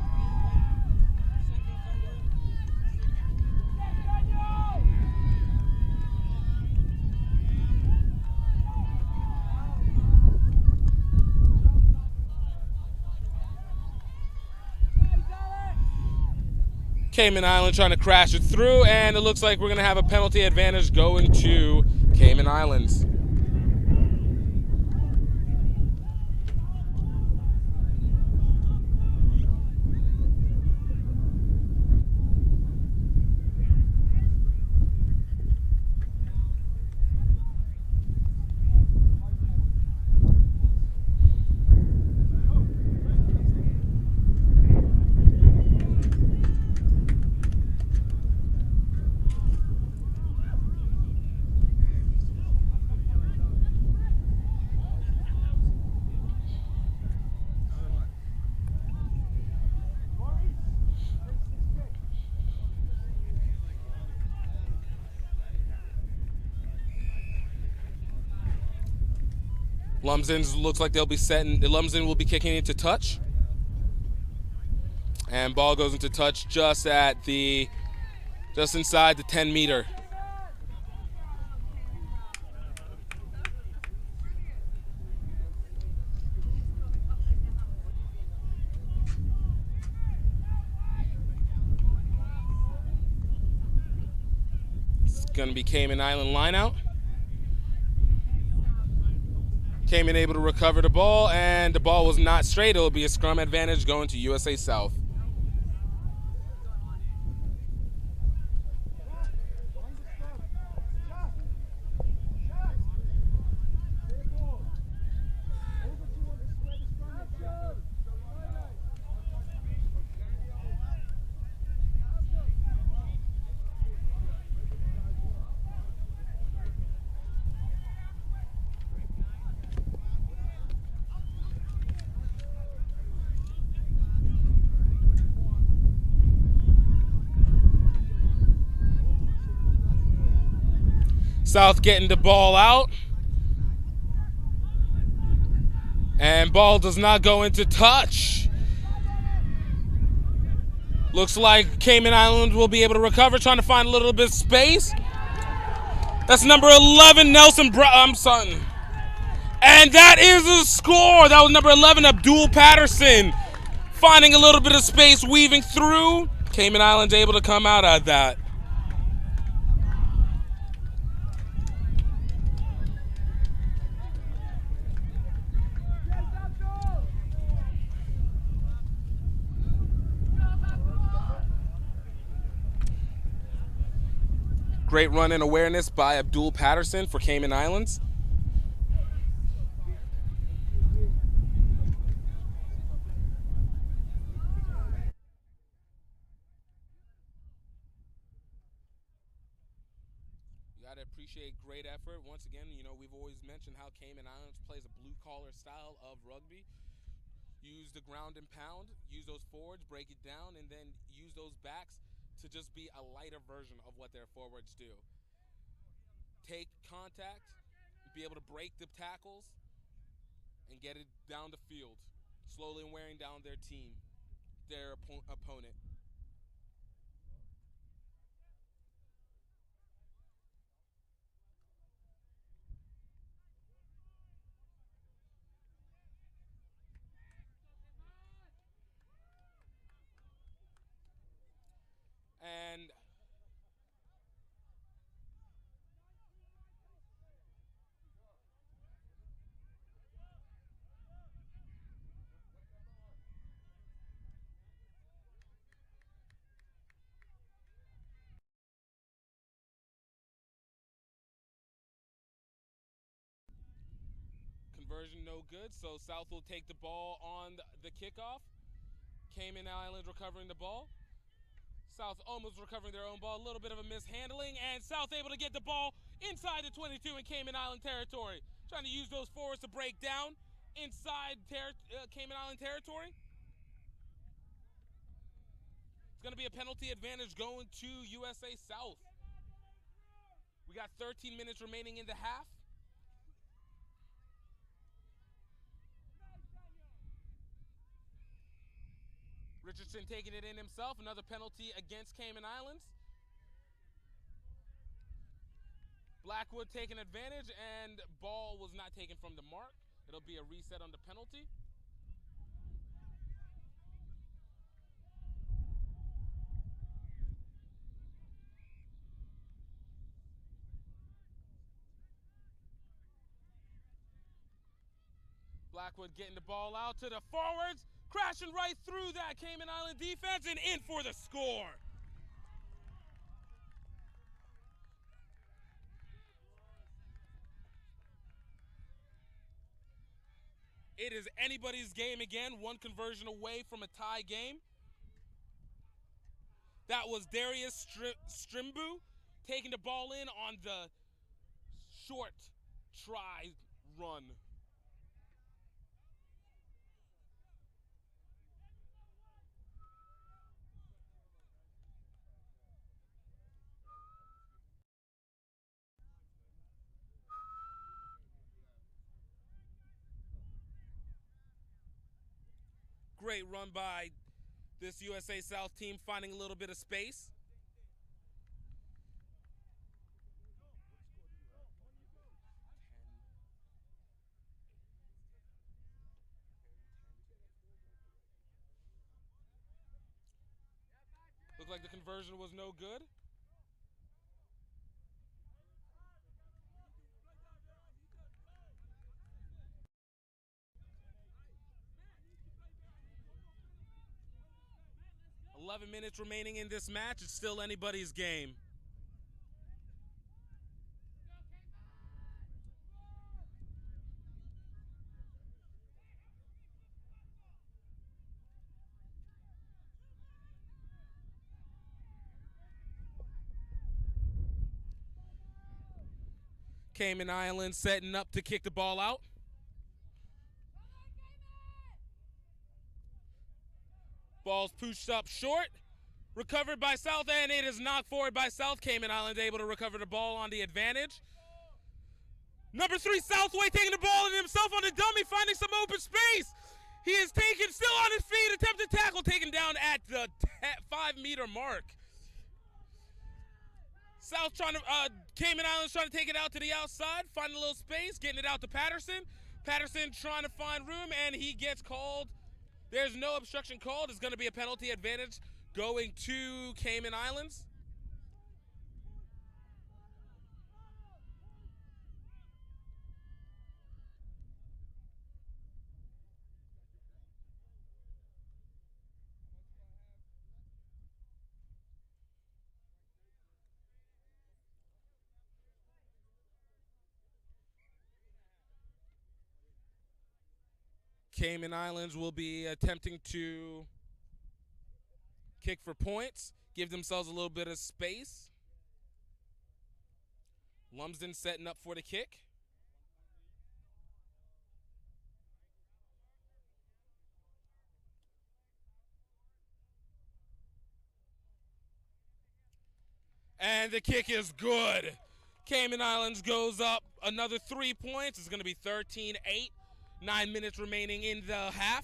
Cayman Island trying to crash it through, and it looks like we're going to have a penalty advantage going to Cayman Islands. Lumsden looks like they'll be setting. Lumsden will be kicking into touch, and ball goes into touch just inside the 10-meter. It's going to be Cayman Island lineout. Cayman able to recover the ball, and the ball was not straight. It will be a scrum advantage going to USA South. South getting the ball out. And ball does not go into touch. Looks like Cayman Islands will be able to recover, trying to find a little bit of space. That's number 11, Nelson Sutton. And that is a score. That was number 11, Abdul Patterson, finding a little bit of space, weaving through. Cayman Islands able to come out at that. Great run in awareness by Abdul Patterson for Cayman Islands. You gotta appreciate great effort. Once again, you know, we've always mentioned how Cayman Islands plays a blue-collar style of rugby. Use the ground and pound, use those forwards, break it down, and then use those backs to just be a lighter version of what their forwards do. Take contact, be able to break the tackles, and get it down the field, slowly wearing down their team, their opponent. And conversion no good, so South will take the ball on the kickoff. Cayman Islands recovering the ball. South almost recovering their own ball, a little bit of a mishandling, and South able to get the ball inside the 22 in Cayman Island territory. Trying to use those forwards to break down inside Cayman Island territory. It's going to be a penalty advantage going to USA South. We got 13 minutes remaining in the half. Richardson taking it in himself. Another penalty against Cayman Islands. Blackwood taking advantage, and ball was not taken from the mark. It'll be a reset on the penalty. Blackwood getting the ball out to the forwards, crashing right through that Cayman Island defense and in for the score. It is anybody's game again, one conversion away from a tie game. That was Darius Strimbu taking the ball in on the short try run. Great run by this USA South team, finding a little bit of space. Looked like the conversion was no good. $11 minutes remaining in this match. It's still anybody's game. Cayman Islands setting up to kick the ball out. Ball's pushed up short. Recovered by South, and it is knocked forward by South. Cayman Islands able to recover the ball on the advantage. Number 3, Southway taking the ball and himself on the dummy, finding some open space. He is taken, still on his feet, attempted tackle, taken down at the 5-meter mark. South trying to, Cayman Islands trying to take it out to the outside, finding a little space, getting it out to Patterson. Patterson trying to find room, and he gets called. There's no obstruction called. It's going to be a penalty advantage going to Cayman Islands. Cayman Islands will be attempting to kick for points, give themselves a little bit of space. Lumsden setting up for the kick. And the kick is good. Cayman Islands goes up another 3 points. It's going to be 13-8. 9 minutes remaining in the half.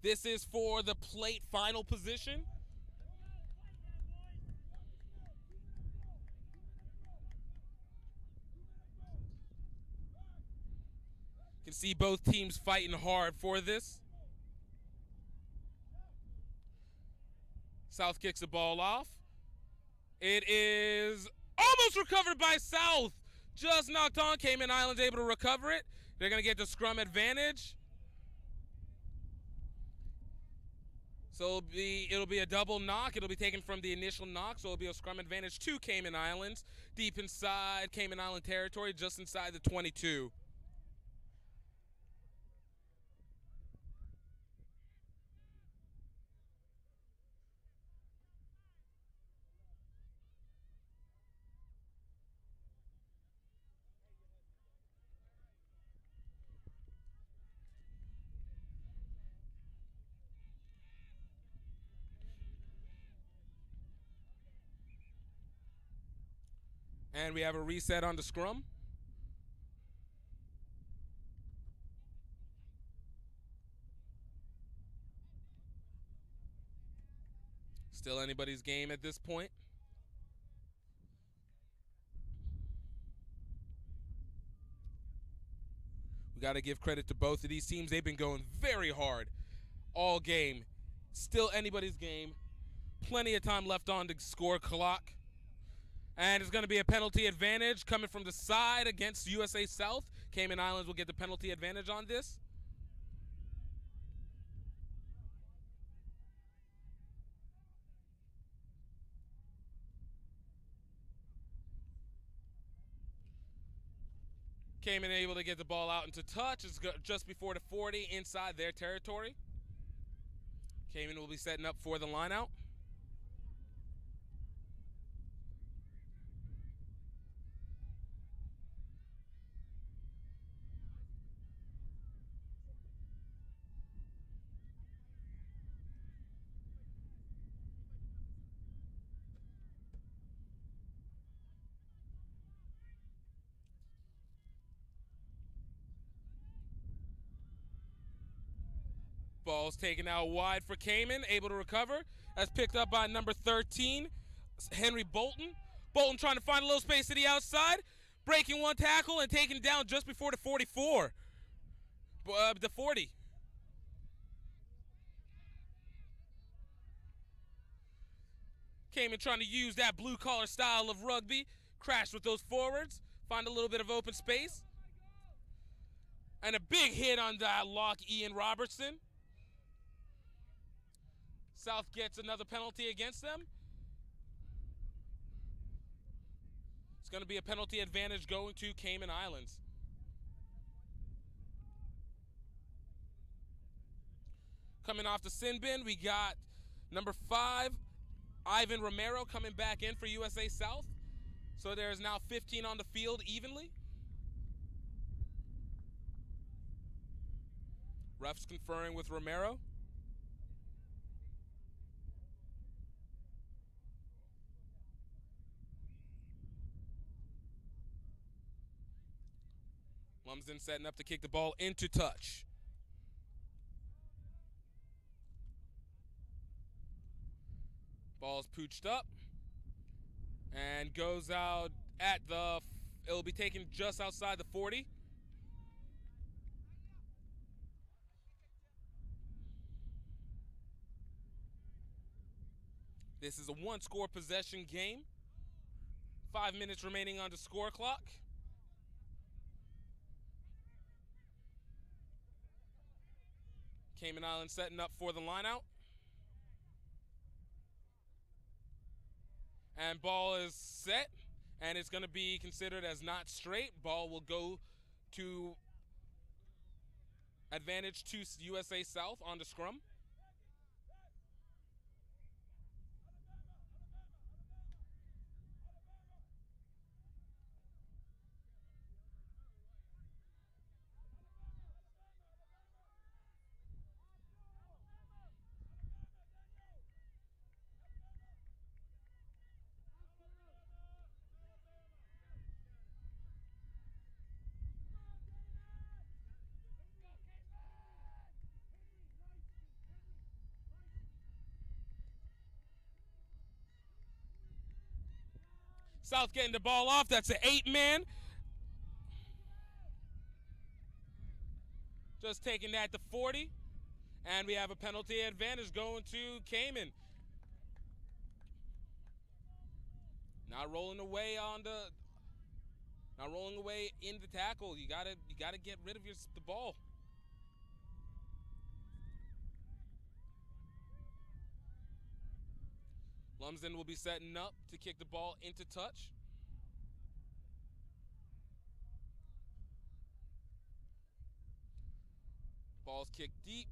This is for the plate final position. You can see both teams fighting hard for this. South kicks the ball off. It is almost recovered by South. Just knocked on. Cayman Islands able to recover it. They're going to get the scrum advantage. So it'll be a double knock. It'll be taken from the initial knock. So it'll be a scrum advantage to Cayman Islands. Deep inside Cayman Island territory, just inside the 22. And we have a reset on the scrum. Still anybody's game at this point. We got to give credit to both of these teams. They've been going very hard all game. Still anybody's game. Plenty of time left on the score clock. And it's going to be a penalty advantage coming from the side against USA South. Cayman Islands will get the penalty advantage on this. Cayman able to get the ball out into touch. It's just before the 40 inside their territory. Cayman will be setting up for the line out. Ball's taken out wide for Cayman, able to recover. That's picked up by number 13, Henry Bolton. Bolton trying to find a little space to the outside, breaking one tackle and taken down just before the 44. The 40. Cayman trying to use that blue-collar style of rugby, crash with those forwards, find a little bit of open space. And a big hit on that lock, Ian Robertson. South gets another penalty against them. It's going to be a penalty advantage going to Cayman Islands. Coming off the sin bin, we got number 5, Ivan Romero, coming back in for USA South. So there's now 15 on the field evenly. Refs conferring with Romero. Lumsden setting up to kick the ball into touch. Ball's pooched up and goes out at the, it'll be taken just outside the 40. This is a one-score possession game. 5 minutes remaining on the score clock. Cayman Islands setting up for the lineout. And ball is set, and it's going to be considered as not straight. Ball will go to advantage to USA South on the scrum. South getting the ball off. That's an 8-man. Just taking that to 40. And we have a penalty advantage going to Cayman. Not rolling away in the tackle. You gotta get rid of the ball. Lumsden will be setting up to kick the ball into touch. Ball's kicked deep,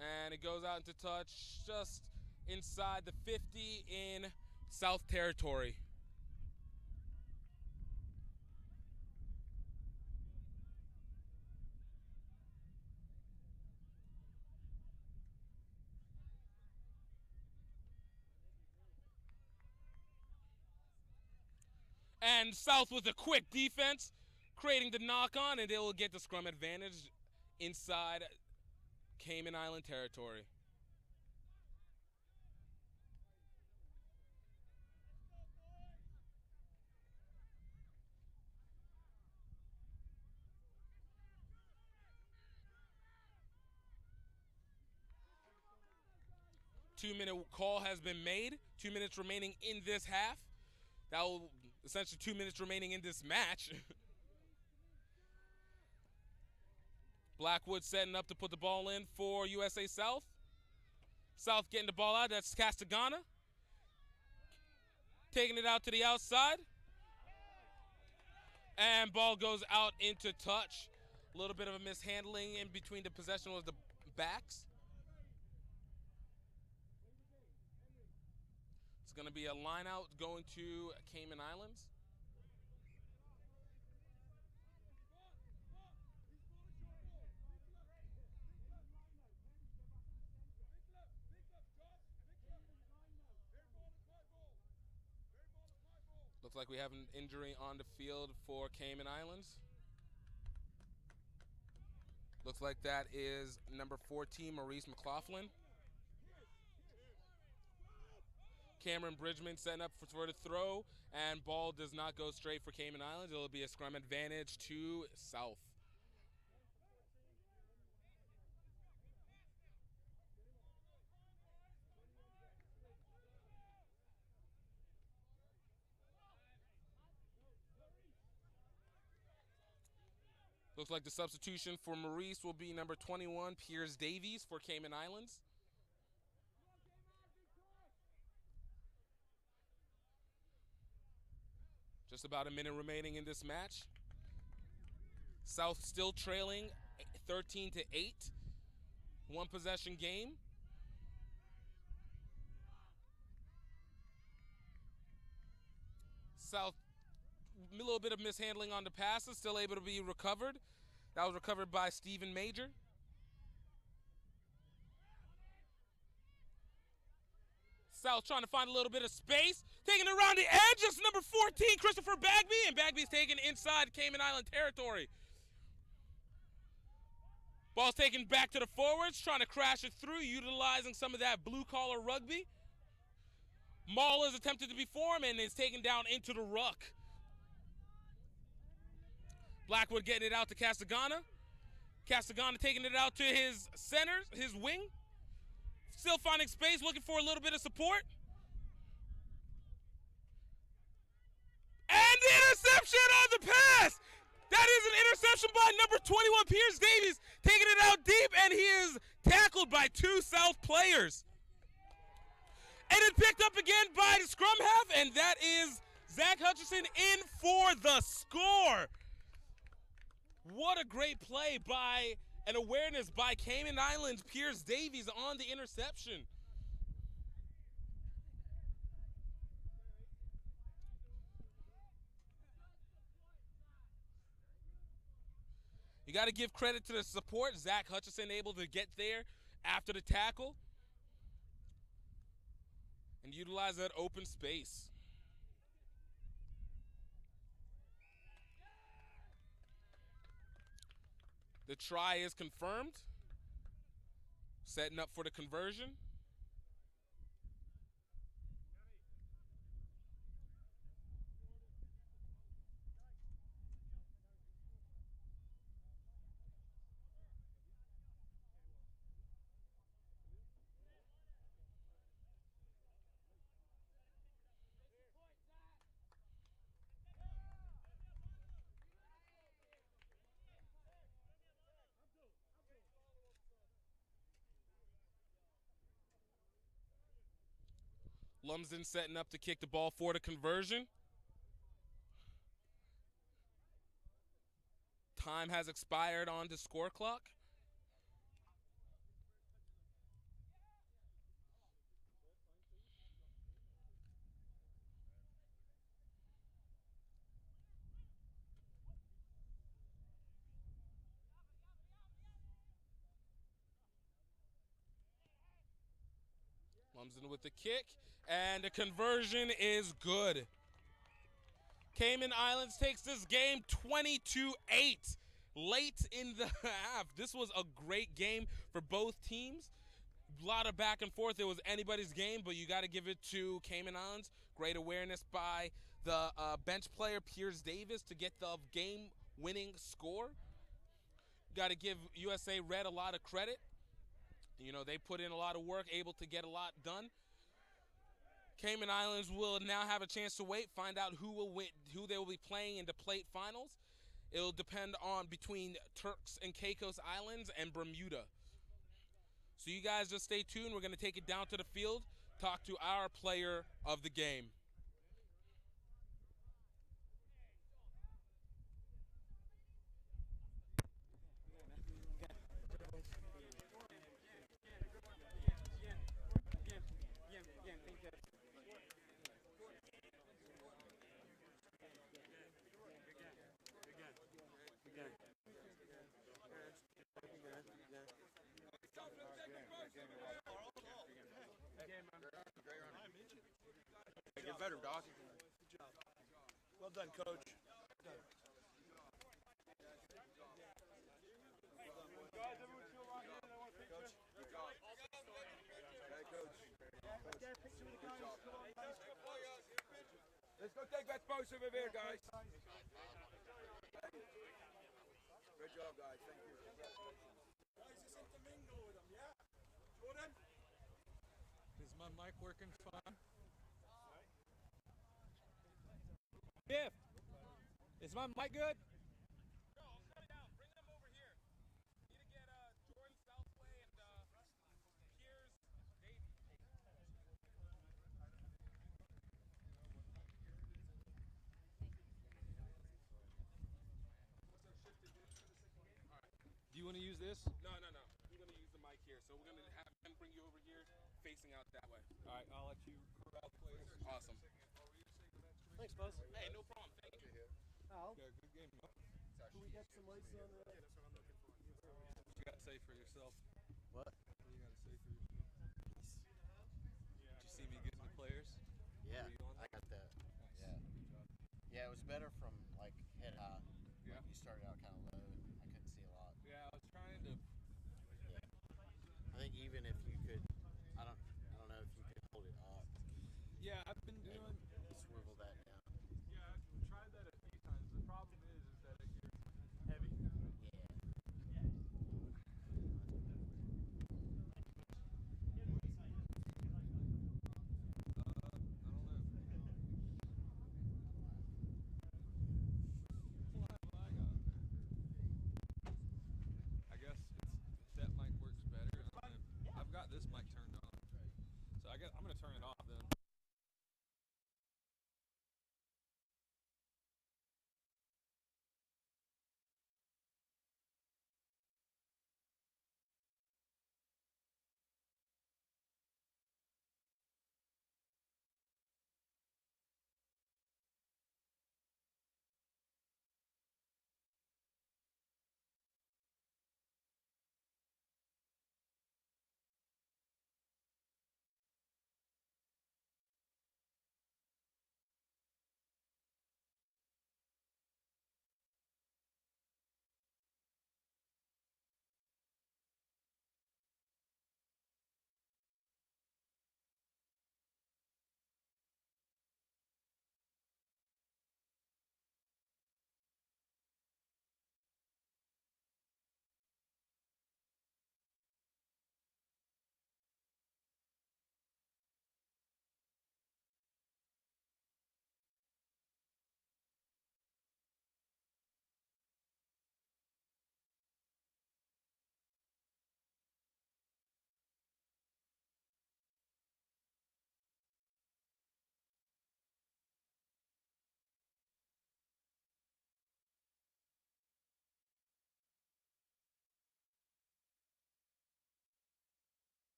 and it goes out into touch just inside the 50 in South territory. And South with a quick defense, creating the knock-on, and they will get the scrum advantage inside Cayman Island territory. Two-minute call has been made. 2 minutes remaining in this half. That will essentially 2 minutes remaining in this match. Blackwood setting up to put the ball in for USA South. South getting the ball out. That's Castagana. Taking it out to the outside. And ball goes out into touch. A little bit of a mishandling in between the possession of the backs. It's going to be a line out going to Cayman Islands. Looks like we have an injury on the field for Cayman Islands. Looks like that is number 14, Maurice McLaughlin. Cameron Bridgman setting up for the throw, and ball does not go straight for Cayman Islands. It'll be a scrum advantage to South. Looks like the substitution for Maurice will be number 21, Piers Davies for Cayman Islands. Just about a minute remaining in this match. South still trailing 13-8. One possession game. South, a little bit of mishandling on the passes, still able to be recovered. That was recovered by Stephen Major. South trying to find a little bit of space. Taking it around the edge. It's number 14, Christopher Bagby. And Bagby's taken inside Cayman Island territory. Ball's taken back to the forwards, trying to crash it through, utilizing some of that blue-collar rugby. Maul is attempted to be formed and is taken down into the ruck. Blackwood getting it out to Castagana. Castagana taking it out to his center, his wing. Still finding space, looking for a little bit of support. And the interception on the pass! That is an interception by number 21, Pierce Davies, taking it out deep, and he is tackled by two South players. And it's picked up again by the scrum half, and that is Zach Hutchison in for the score. What a great play by an awareness by Cayman Islands, Pierce Davies on the interception. You got to give credit to the support. Zach Hutchison able to get there after the tackle and utilize that open space. The try is confirmed. Setting up for the conversion. Lumsden setting up to kick the ball for the conversion. Time has expired on the score clock. Lumsden with the kick, and the conversion is good. Cayman Islands takes this game 20-8 late in the half. This was a great game for both teams. A lot of back and forth. It was anybody's game, but you got to give it to Cayman Islands. Great awareness by the bench player, Pierce Davis, to get the game-winning score. Got to give USA Red a lot of credit. You know, they put in a lot of work, able to get a lot done. Cayman Islands will now have a chance to wait, find out who will win, who they will be playing in the Plate Finals. It'll depend on between Turks and Caicos Islands and Bermuda. So you guys just stay tuned. We're going to take it down to the field, talk to our player of the game. Get better, Doc. Good job. Well done, Coach. Well done. Guys, everyone chill right here. I want a picture. Coach, good job. Okay, Coach. Good job. Let's go take that post over there, guys. Good job, guys. Thank you. Guys, just intermingle with them, yeah? Jordan? Is my mic working fine? Biff, is my mic good? No, shut it down. Bring them over here. Need to get Jordan Southway and Piers Davies. Do you want to use this? No. We're going to use the mic here. So we're going to have them bring you over here, facing out that way. All right, I'll let you corral players. Awesome. Thanks, Buzz. Hey, no problem. Thank you. Al, Yeah, good game. What can we get some ice on the... you got to say for yourself? What? What do you got to say for yourself? Did you see me getting the players? Yeah, Were you on I got that. Nice. Yeah. Good job. Yeah, it was better from like head high. Yeah. Like you started out kind of low and I couldn't see a lot. Yeah, I was trying to Yeah, I've been doing. Swivel that down. Yeah, I've tried that a few times. The problem is that it gets heavy. Yeah. I don't know. What have I got? I guess that mic works better. I've got this mic turned on, so I guess I'm gonna turn it off then.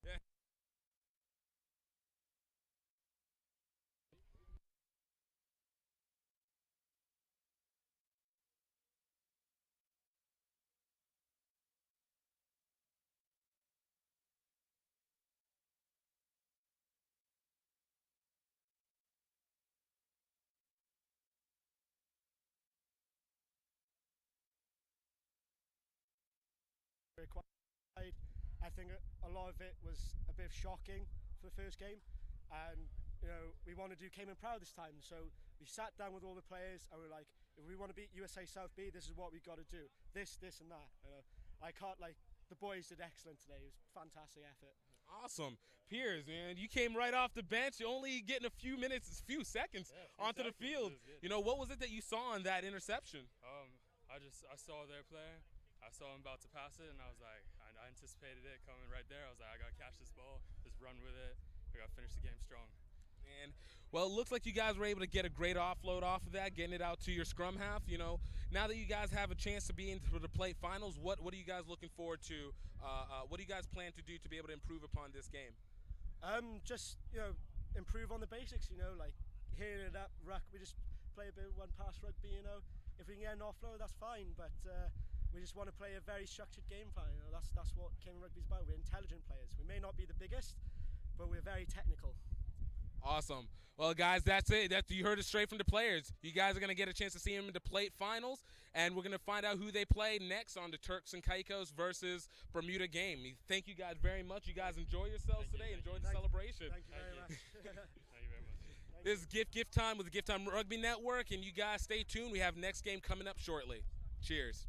Yeah. Required. I think a lot of it was a bit shocking for the first game, and we want to do Cayman proud this time. So we sat down with all the players and we were like, if we want to beat USA South B, this is what we got to do. This, and that. I can't the boys did excellent today. It was a fantastic effort. Awesome. Piers, man, you came right off the bench, only getting a few seconds onto the field. What was it that you saw in that interception? I saw their player. I saw him about to pass it, and I was like, I anticipated it coming right there. I was like, I got to catch this ball, just run with it. We got to finish the game strong. And, well, it looks like you guys were able to get a great offload off of that, getting it out to your scrum half. Now that you guys have a chance to be into the plate finals, what are you guys looking forward to? What do you guys plan to do to be able to improve upon this game? Just, improve on the basics, like hitting it up, ruck. We just play a bit of one-pass rugby, If we can get an offload, that's fine, but we just want to play a very structured game plan. That's what Cayman Rugby's about. We're intelligent players. We may not be the biggest, but we're very technical. Awesome. Well, guys, that's it. You heard it straight from the players. You guys are going to get a chance to see them in the plate finals, and we're going to find out who they play next on the Turks and Caicos versus Bermuda game. Thank you guys very much. You guys enjoy yourselves today. Enjoy the celebration. Thank you very much. Thank you very much. This is Gift Time with the Gifttime Rugby Network, and you guys stay tuned. We have next game coming up shortly. Cheers.